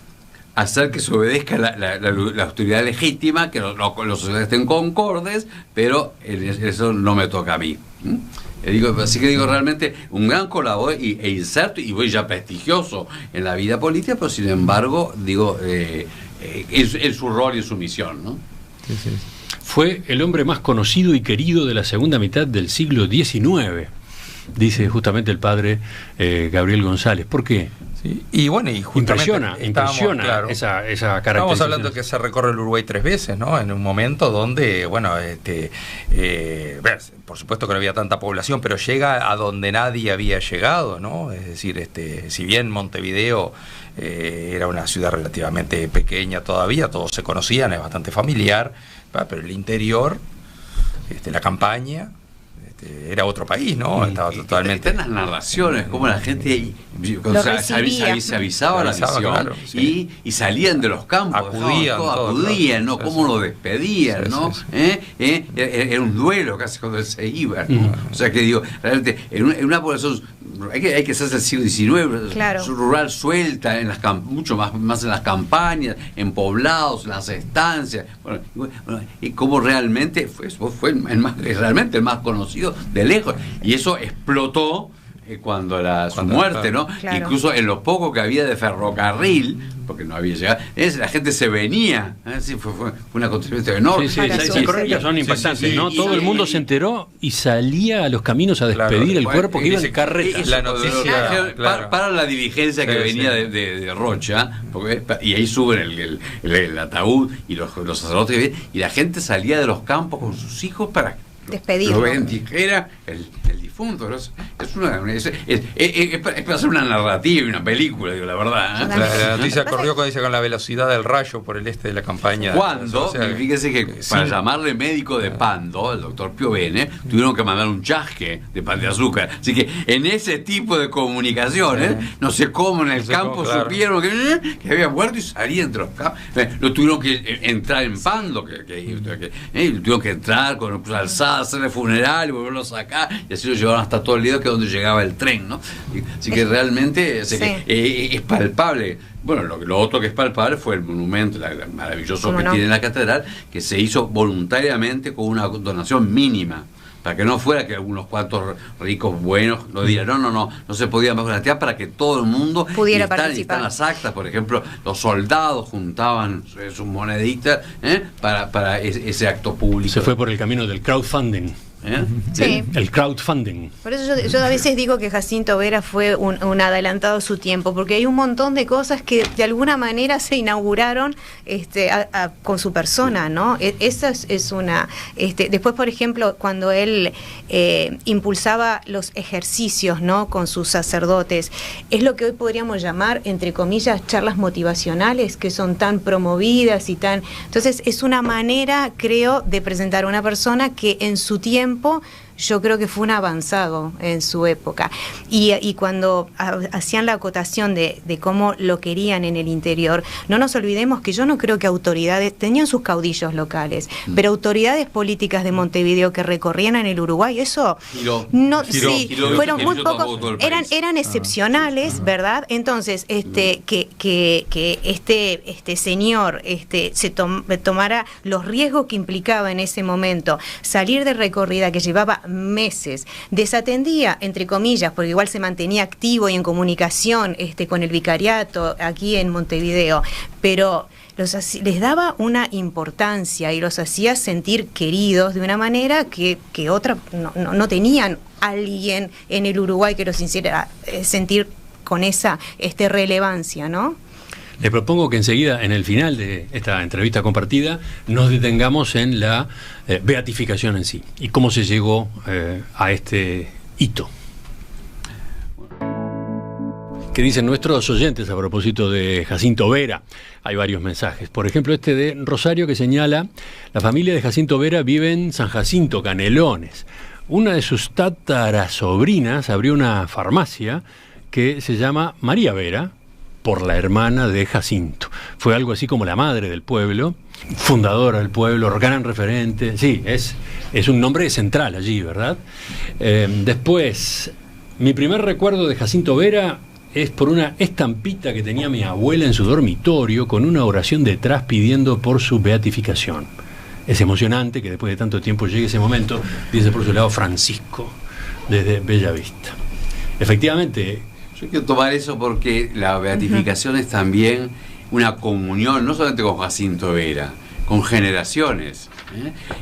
S2: hacer que se obedezca la autoridad legítima, que los sociedades estén concordes, pero eso no me toca a mí. Así que realmente un gran colaborador e inserto, y voy ya prestigioso en la vida política, pero sin embargo, en su rol y en su misión, ¿no?
S3: Sí.
S1: Fue el hombre más conocido y querido de la segunda mitad del siglo XIX, dice justamente el padre Gabriel González. ¿Por qué?
S3: Sí. Y justamente
S1: impresiona claro, esa característica.
S3: Estamos hablando que se recorre el Uruguay 3 veces, ¿no? En un momento donde, por supuesto que no había tanta población, pero llega a donde nadie había llegado, ¿no? Es decir, si bien Montevideo era una ciudad relativamente pequeña todavía, todos se conocían, es bastante familiar, pero el interior, la campaña, era otro país, ¿no? Estaba totalmente.
S2: Están las narraciones, como la gente se avisaba la misión, claro, sí. y salían de los campos, acudían, ¿no? Cómo lo despedían, ¿no? Era un duelo casi cuando él se iba, ¿no? O sea que realmente en una población hay que hacerse el siglo XIX,
S4: claro,
S2: rural suelta, mucho más en las campañas, en poblados, en las estancias, y cómo realmente fue realmente el más conocido de lejos, y eso explotó cuando su muerte, ¿no?
S4: Claro.
S2: Incluso en lo poco que había de ferrocarril, porque no había llegado, la gente se venía. Sí, fue un acontecimiento enorme.
S1: Sí, las crónicas son impactantes, ¿no? Todo el mundo se enteró y salía a los caminos a despedir el cuerpo que iba en carreta.
S3: La noticia,
S2: para la diligencia que venía de Rocha, y ahí suben el ataúd y los sacerdotes, y la gente salía de los campos con sus hijos para
S4: despedirlo.
S2: Era el difunto. Es para hacer una narrativa y una película, digo, la verdad.
S3: La noticia corrió con la velocidad del rayo por el este de la campaña.
S2: Cuando, fíjese que para llamarle médico de Pando, el doctor Piovene, tuvieron que mandar un chasque de pan de azúcar. Así que en ese tipo de comunicaciones, no sé cómo en el campo supieron que había muerto y salían entre los campos. Lo tuvieron que entrar en Pando, tuvieron que entrar con alzada, hacerle funeral y volverlo a sacar, y así lo llevaron hasta todo el día, que es donde llegaba el tren, ¿no? Así que realmente es palpable. Bueno, lo otro que es palpable fue el monumento maravilloso que tiene la catedral, que se hizo voluntariamente con una donación mínima, para que no fuera que algunos cuantos ricos buenos lo dieran, no se podía más plantear, para que todo el mundo
S4: pudiera participar.
S2: Están las actas, por ejemplo, los soldados juntaban sus moneditas para ese acto público.
S1: Se fue por el camino del crowdfunding.
S4: Sí.
S1: El crowdfunding.
S4: Por eso yo a veces digo que Jacinto Vera fue un adelantado a su tiempo, porque hay un montón de cosas que de alguna manera se inauguraron con su persona, ¿no? Esa es una... después, por ejemplo, cuando él impulsaba los ejercicios, ¿no?, con sus sacerdotes, es lo que hoy podríamos llamar, entre comillas, charlas motivacionales, que son tan promovidas y tan... Entonces, es una manera, creo, de presentar a una persona que en su tiempo yo creo que fue un avanzado en su época. Y cuando hacían la acotación de cómo lo querían en el interior, no nos olvidemos que yo no creo que autoridades, tenían sus caudillos locales, pero autoridades políticas de Montevideo que recorrían en el Uruguay, eso fueron muy pocos, eran excepcionales, ¿verdad? Entonces, que este señor se tomara los riesgos que implicaba en ese momento salir de recorrida que llevaba meses, desatendía, entre comillas, porque igual se mantenía activo y en comunicación con el vicariato aquí en Montevideo, pero les daba una importancia y los hacía sentir queridos de una manera que otra no tenían alguien en el Uruguay que los hiciera sentir con esa relevancia, ¿no?
S1: Le propongo que enseguida, en el final de esta entrevista compartida, nos detengamos en la beatificación en sí y cómo se llegó a este hito. ¿Qué dicen nuestros oyentes a propósito de Jacinto Vera? Hay varios mensajes. Por ejemplo, de Rosario, que señala: la familia de Jacinto Vera vive en San Jacinto, Canelones. Una de sus tatarasobrinas abrió una farmacia que se llama María Vera, por la hermana de Jacinto. Fue algo así como la madre del pueblo, fundadora del pueblo, gran referente. Sí, es un nombre central allí, ¿verdad? Después, mi primer recuerdo de Jacinto Vera es por una estampita que tenía mi abuela en su dormitorio, con una oración detrás pidiendo por su beatificación. Es emocionante que después de tanto tiempo llegue ese momento, dice por su lado Francisco, desde Bellavista. Efectivamente,
S2: yo quiero tomar eso porque la beatificación es también una comunión, no solamente con Jacinto Vera, con generaciones.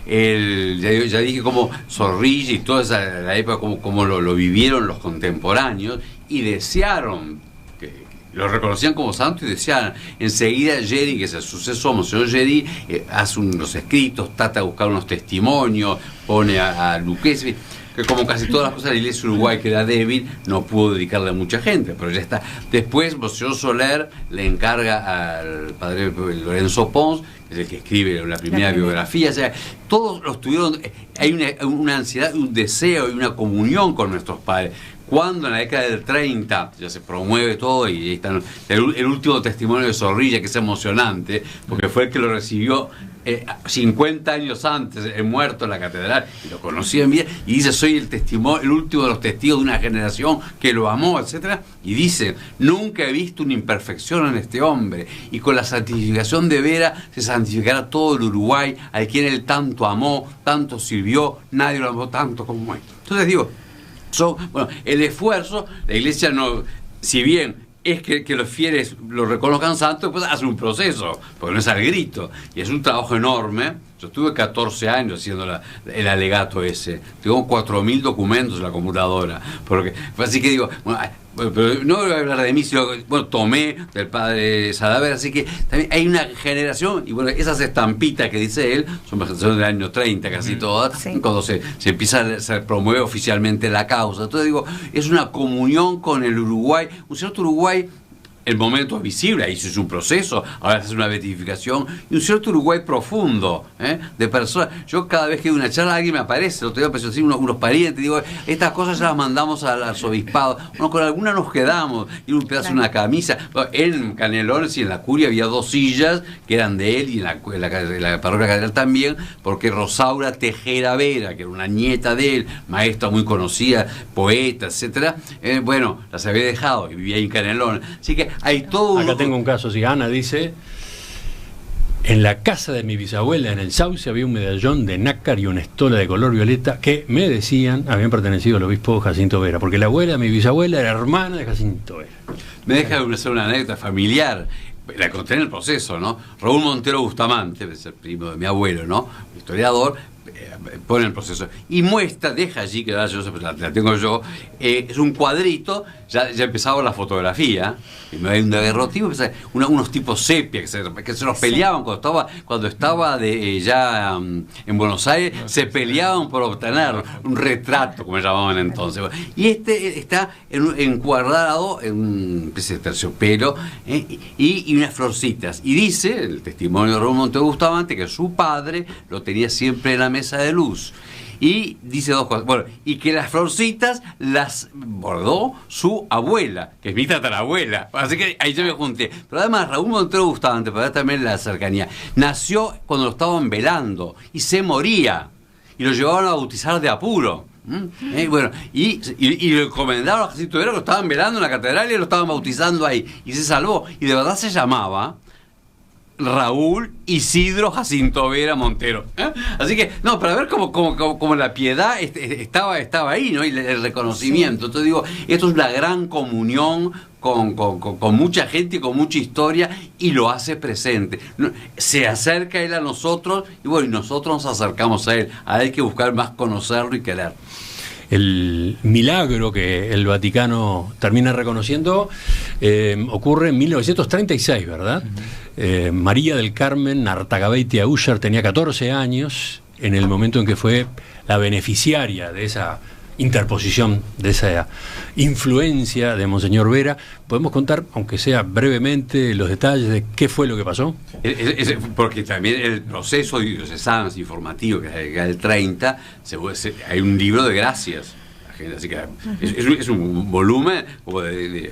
S2: Ya dije cómo Zorrilla y toda la época, cómo lo vivieron los contemporáneos y desearon, lo reconocían como santo y deseaban. Enseguida Geri, que es el sucesor, Monseñor Geri, hace unos escritos, trata de buscar unos testimonios, pone a Luquezzi, que como casi todas las cosas de la Iglesia Uruguay, que era débil, no pudo dedicarle a mucha gente, pero ya está. Después, Monseñor Soler le encarga al padre Lorenzo Pons, que es el que escribe la primera biografía. O sea, todos los tuvieron, hay una ansiedad, un deseo y una comunión con nuestros padres. Cuando en la década del 30 ya se promueve todo, y ahí está el último testimonio de Zorrilla, que es emocionante, porque fue el que lo recibió 50 años antes, muerto en la catedral, y lo conocía en vida, y dice: soy el último de los testigos de una generación que lo amó, etcétera. Y dice: nunca he visto una imperfección en este hombre, y con la santificación de Vera se santificará todo el Uruguay, al quien él tanto amó, tanto sirvió, nadie lo amó tanto como él. Entonces digo, Bueno, el esfuerzo, la Iglesia no, si bien es que los fieles lo reconozcan santo, después hace un proceso, porque no es al grito, y es un trabajo enorme. Yo estuve 14 años haciendo el alegato ese, tengo 4.000 documentos en la computadora, porque así que digo, bueno, pero no voy a hablar de mí, sino bueno, tomé del padre Salaver, así que también hay una generación, y bueno, esas estampitas que dice él son del año 30 casi todas, sí, cuando se empieza, se promueve oficialmente la causa. Entonces digo, es una comunión con el Uruguay, un cierto Uruguay. El momento es visible, ahí se hizo un proceso, ahora se hace una beatificación, y un cierto Uruguay profundo, de personas. Yo cada vez que doy una charla, alguien me aparece, el otro día apareció así unos parientes, digo, estas cosas ya las mandamos al arzobispado, bueno, con algunas nos quedamos, y un pedazo de una camisa. En Canelones y en la curia había 2 sillas que eran de él, y en la parroquia catedral también, porque Rosaura Tejera Vera, que era una nieta de él, maestra muy conocida, poeta, etcétera, bueno, las había dejado, y vivía ahí en Canelones. Así que hay todo
S1: Acá tengo un caso, si Ana dice, en la casa de mi bisabuela en el Sauce había un medallón de nácar y una estola de color violeta que me decían habían pertenecido al obispo Jacinto Vera, porque la abuela de mi bisabuela era hermana de Jacinto Vera.
S2: Me deja hacer una anécdota familiar, la conté en el proceso, ¿no? Raúl Montero Bustamante, es el primo de mi abuelo, ¿no? Historiador, pone el proceso y muestra, deja allí, que yo la tengo yo, es un cuadrito, ya empezaba la fotografía, y hay un daguerrotipo, unos tipos sepia que se los peleaban cuando estaba ya en Buenos Aires, se peleaban por obtener un retrato, como llamaban entonces. Y está encuadrado en una especie de terciopelo, y unas florcitas, y dice el testimonio de Raúl Montero Bustamante que su padre lo tenía siempre en la mesa de luz, y dice 2 cosas, bueno, y que las florcitas las bordó su abuela, que es mi tatarabuela, así que ahí yo me junté. Pero además Raúl Montero Bustamante, para ver también la cercanía, nació cuando lo estaban velando y se moría, y lo llevaban a bautizar de apuro. Bueno, y le encomendaron a Jacinto Vera, que lo estaban velando en la catedral y lo estaban bautizando ahí, y se salvó, y de verdad se llamaba Raúl Isidro Jacinto Vera Montero. Así que, no, para ver cómo la piedad estaba ahí, ¿no? Y el reconocimiento. Entonces digo, esto es una gran comunión con mucha gente y con mucha historia, y lo hace presente. Se acerca él a nosotros, y bueno, y nosotros nos acercamos a él. Hay que buscar más conocerlo y querer.
S1: El milagro que el Vaticano termina reconociendo ocurre en 1936, ¿verdad? María del Carmen Artagabeitia Uller tenía 14 años en el momento en que fue la beneficiaria de esa interposición, de esa influencia de Monseñor Vera. ¿Podemos contar, aunque sea brevemente, los detalles de qué fue lo que pasó?
S2: Porque también el proceso diocesano informativo, que es el 30, hay un libro de gracias. Así que es un volumen como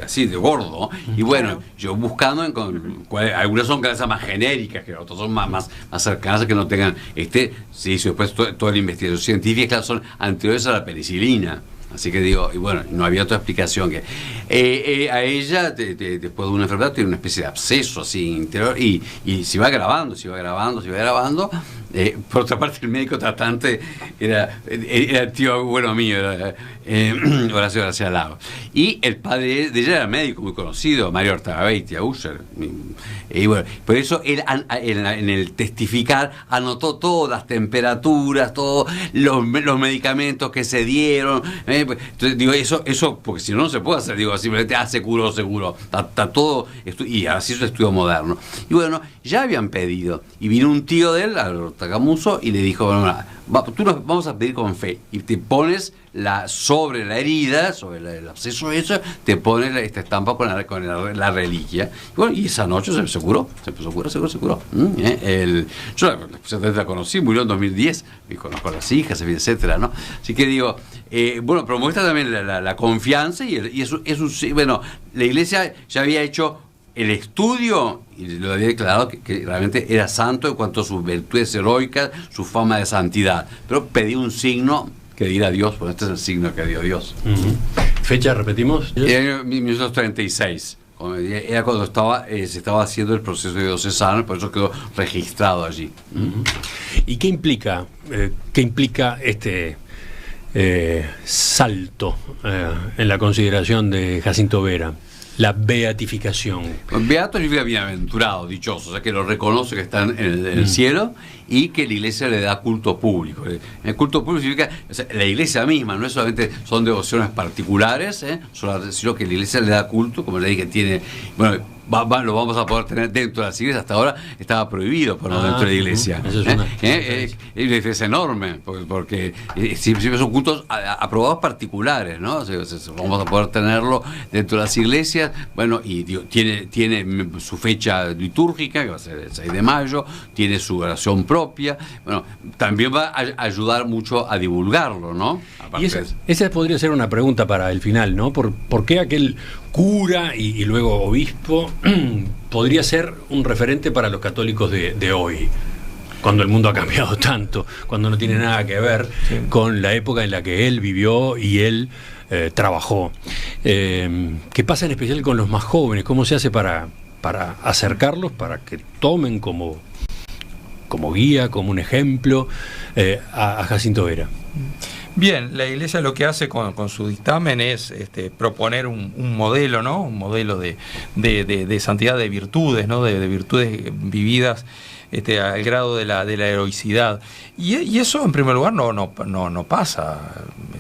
S2: así de gordo, y bueno, yo buscando algunas son gracias más genéricas, que otras son más cercanas, que no tengan se hizo después toda la investigación científica, claro, son anteriores a la penicilina. Así que digo, y bueno, no había otra explicación que a ella, después de una enfermedad, tiene una especie de absceso así interior, y se va grabando. Por otra parte, el médico tratante era el tío bueno mío, Horacio García Lago. Y el padre de ella era médico muy conocido, Mario Artagabeitia Uller. Y bueno, por eso él en el testificar anotó todas las temperaturas, todos los medicamentos que se dieron. Entonces digo, eso porque si no se puede hacer, digo, simplemente seguro, está todo, y así es el estudio moderno. Y bueno, ya habían pedido, y vino un tío de él, Tacamuso, y le dijo, bueno, tú nos vamos a pedir con fe, y te pones sobre la herida, sobre el absceso, eso, te pones esta estampa con la reliquia. Y bueno, y esa noche se empezó a curar. Yo la conocí, murió en 2010, y conozco a las hijas, etcétera, ¿no? Así que digo, bueno, pero muestra también la confianza, y bueno, la Iglesia ya había hecho el estudio, y lo había declarado que realmente era santo en cuanto a sus virtudes heroicas, su fama de santidad, pero pedí un signo que diera Dios, pues este es el signo que dio Dios.
S1: ¿Fecha, repetimos?
S2: En 1936, era cuando se estaba haciendo el proceso diocesano, por eso quedó registrado allí.
S1: ¿Y qué implica salto en la consideración de Jacinto Vera? La beatificación.
S2: Beato significa bienaventurado, dichoso, o sea que lo reconoce que está en el cielo y que la iglesia le da culto público. El culto público significa, o sea, la iglesia misma, no es solamente son devociones particulares, sino que la iglesia le da culto, como le dije, tiene, bueno, lo vamos a poder tener dentro de las iglesias. Hasta ahora estaba prohibido ponerlo dentro de la iglesia.
S1: Eso es una
S2: diferencia enorme, porque siempre son cultos aprobados particulares, ¿no? O sea, vamos a poder tenerlo dentro de las iglesias. Bueno, y tiene su fecha litúrgica, que va a ser el 6 de mayo, tiene su oración propia. Bueno, también va a ayudar mucho a divulgarlo, ¿no?
S1: Y esa podría ser una pregunta para el final, ¿no? ¿Por qué aquel cura y luego obispo podría ser un referente para los católicos de hoy, cuando el mundo ha cambiado tanto, cuando no tiene nada que ver con la época en la que él vivió y él trabajó? ¿Qué pasa en especial con los más jóvenes? ¿Cómo se hace para acercarlos, para que tomen como guía, como un ejemplo a Jacinto Vera?
S3: Bien, la Iglesia lo que hace con su dictamen es proponer un modelo, ¿no? Un modelo de santidad, de virtudes, ¿no? De virtudes vividas al grado de la heroicidad. Y eso, en primer lugar, no pasa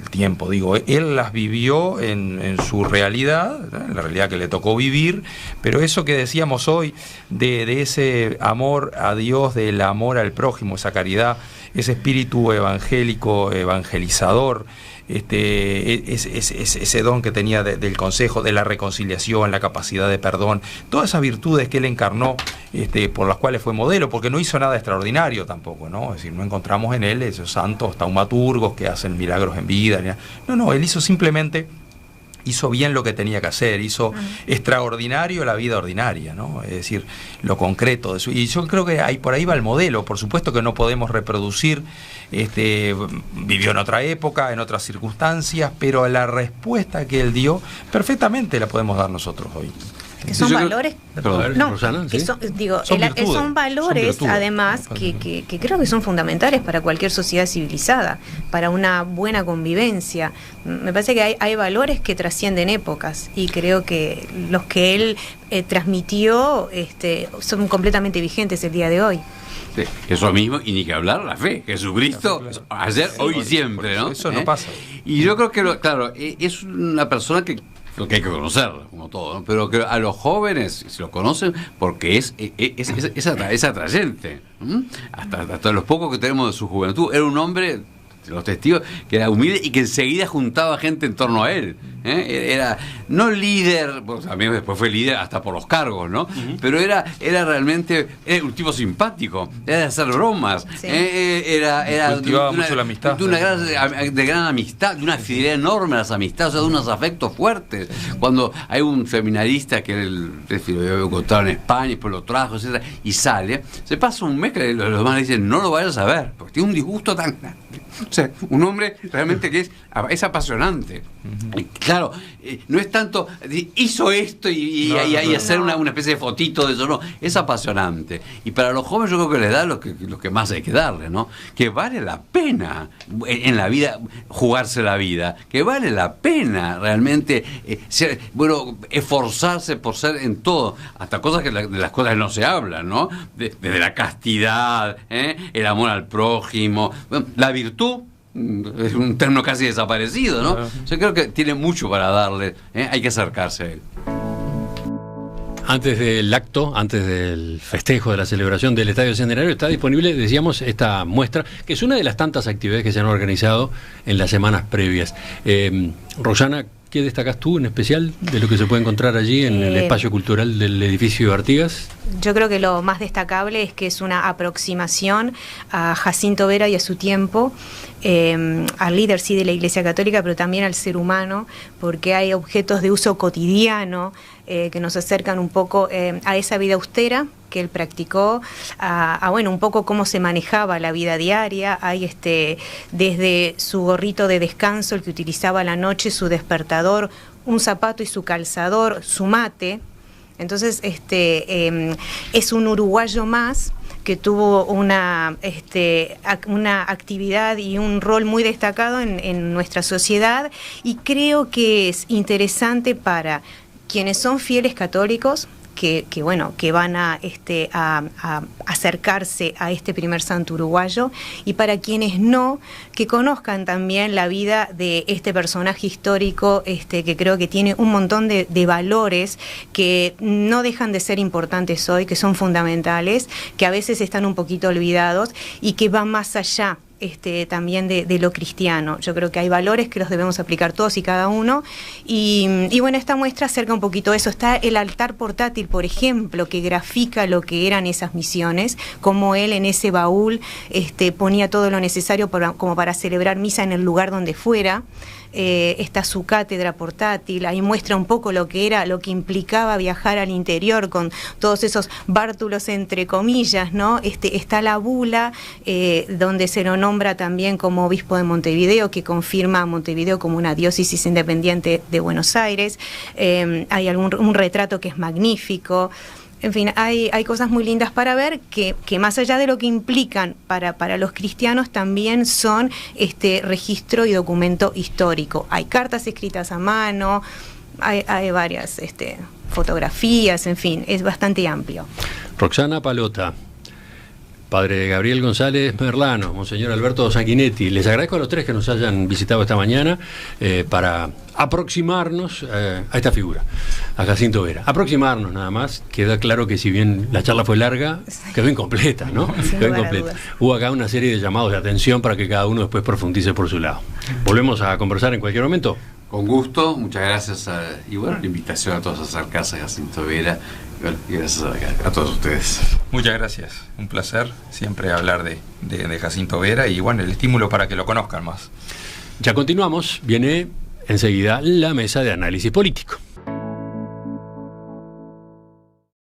S3: el tiempo. Digo, él las vivió en su realidad, en la realidad que le tocó vivir, pero eso que decíamos hoy de ese amor a Dios, del amor al prójimo, esa caridad, ese espíritu evangélico, evangelizador, ese don que tenía del consejo, de la reconciliación, la capacidad de perdón, todas esas virtudes que él encarnó, por las cuales fue modelo, porque no hizo nada extraordinario tampoco, ¿no? Es decir, no encontramos en él esos santos taumaturgos que hacen milagros en vida. No, él hizo bien lo que tenía que hacer, hizo extraordinario la vida ordinaria, ¿no? Es decir, lo concreto de su, y yo creo que por ahí va el modelo. Por supuesto que no podemos reproducir, vivió en otra época, en otras circunstancias, pero la respuesta que él dio perfectamente la podemos dar nosotros hoy.
S4: Que son valores,
S1: Rosana, ¿sí?
S4: son valores además que creo que son fundamentales para cualquier sociedad civilizada, para una buena convivencia. Me parece que hay valores que trascienden épocas, y creo que los que él transmitió son completamente vigentes el día de hoy.
S2: Sí, eso mismo, y ni que hablar la fe. Jesucristo, ayer, hoy y siempre, ¿no?
S3: Eso no pasa.
S2: Y yo creo que, claro, es una persona que hay que conocerla, como todo, ¿no? Pero que a los jóvenes, si lo conocen, porque es atrayente. Hasta los pocos que tenemos de su juventud. Era un hombre, los testigos, que era humilde y que enseguida juntaba gente en torno a él. Era no líder, pues también después fue líder hasta por los cargos, ¿no? Pero era realmente un tipo simpático, era de hacer bromas,
S4: sí.
S3: Cultivaba mucho la amistad,
S2: de una gran amistad, de una fidelidad enorme a las amistades, o sea, de unos afectos fuertes. Cuando hay un seminarista que lo había encontrado en España y pues lo trajo, etcétera, y sale, se pasa un mes que los demás le dicen, no lo vayas a ver, porque tiene un disgusto tan grande. O sea, un hombre realmente que es apasionante. Claro, no es tanto hizo esto y hacer una especie de fotito de eso, no, es apasionante. Y para los jóvenes yo creo que les da lo que más hay que darle, ¿no? Que vale la pena en la vida jugarse la vida, que vale la pena realmente esforzarse por ser en todo, hasta cosas de las cosas que no se hablan, ¿no? Desde la castidad, el amor al prójimo, la virtud. Es un término casi desaparecido, ¿no? Yo creo que tiene mucho para darle, hay que acercarse a él.
S1: Antes del acto, antes del festejo de la celebración del Estadio Centenario, está disponible, decíamos, esta muestra, que es una de las tantas actividades que se han organizado en las semanas previas. Rosana, ¿qué destacas tú en especial de lo que se puede encontrar allí en el espacio cultural del edificio de Artigas?
S4: Yo creo que lo más destacable es que es una aproximación a Jacinto Vera y a su tiempo, al líder sí de la Iglesia Católica, pero también al ser humano, porque hay objetos de uso cotidiano que nos acercan un poco a esa vida austera que él practicó, bueno, un poco cómo se manejaba la vida diaria. Hay desde su gorrito de descanso, el que utilizaba a la noche, su despertador, un zapato y su calzador, su mate, Entonces, es un uruguayo más que tuvo una actividad y un rol muy destacado en nuestra sociedad, y creo que es interesante para quienes son fieles católicos, que van a acercarse a este primer santo uruguayo, y para quienes no, que conozcan también la vida de este personaje histórico, que creo que tiene un montón de valores que no dejan de ser importantes hoy, que son fundamentales, que a veces están un poquito olvidados y que van más allá también de lo cristiano. Yo creo que hay valores que los debemos aplicar todos y cada uno, y bueno, esta muestra acerca un poquito eso. Está el altar portátil, por ejemplo, que grafica lo que eran esas misiones, como él en ese baúl ponía todo lo necesario como para celebrar misa en el lugar donde fuera. Está su cátedra portátil, ahí muestra un poco lo que implicaba viajar al interior con todos esos bártulos entre comillas, ¿no? Está la bula, donde se lo nombra también como obispo de Montevideo, que confirma a Montevideo como una diócesis independiente de Buenos Aires. Hay un retrato que es magnífico. En fin, hay cosas muy lindas para ver que más allá de lo que implican para los cristianos, también son registro y documento histórico. Hay cartas escritas a mano, hay varias fotografías, en fin, es bastante amplio.
S1: Roxana Palota, Padre Gabriel González Merlano, Monseñor Alberto Sanguinetti, les agradezco a los tres que nos hayan visitado esta mañana para aproximarnos a esta figura, a Jacinto Vera. Aproximarnos nada más. Queda claro que si bien la charla fue larga, quedó incompleta, ¿no? Quedó incompleta. Hubo acá una serie de llamados de atención para que cada uno después profundice por su lado. Volvemos a conversar en cualquier momento.
S2: Con gusto, muchas gracias y bueno, la invitación a todos a acercarse a Jacinto Vera, y gracias a todos ustedes.
S3: Muchas gracias, un placer siempre hablar de Jacinto Vera, y bueno, el estímulo para que lo conozcan más.
S1: Ya continuamos, viene enseguida la mesa de análisis político.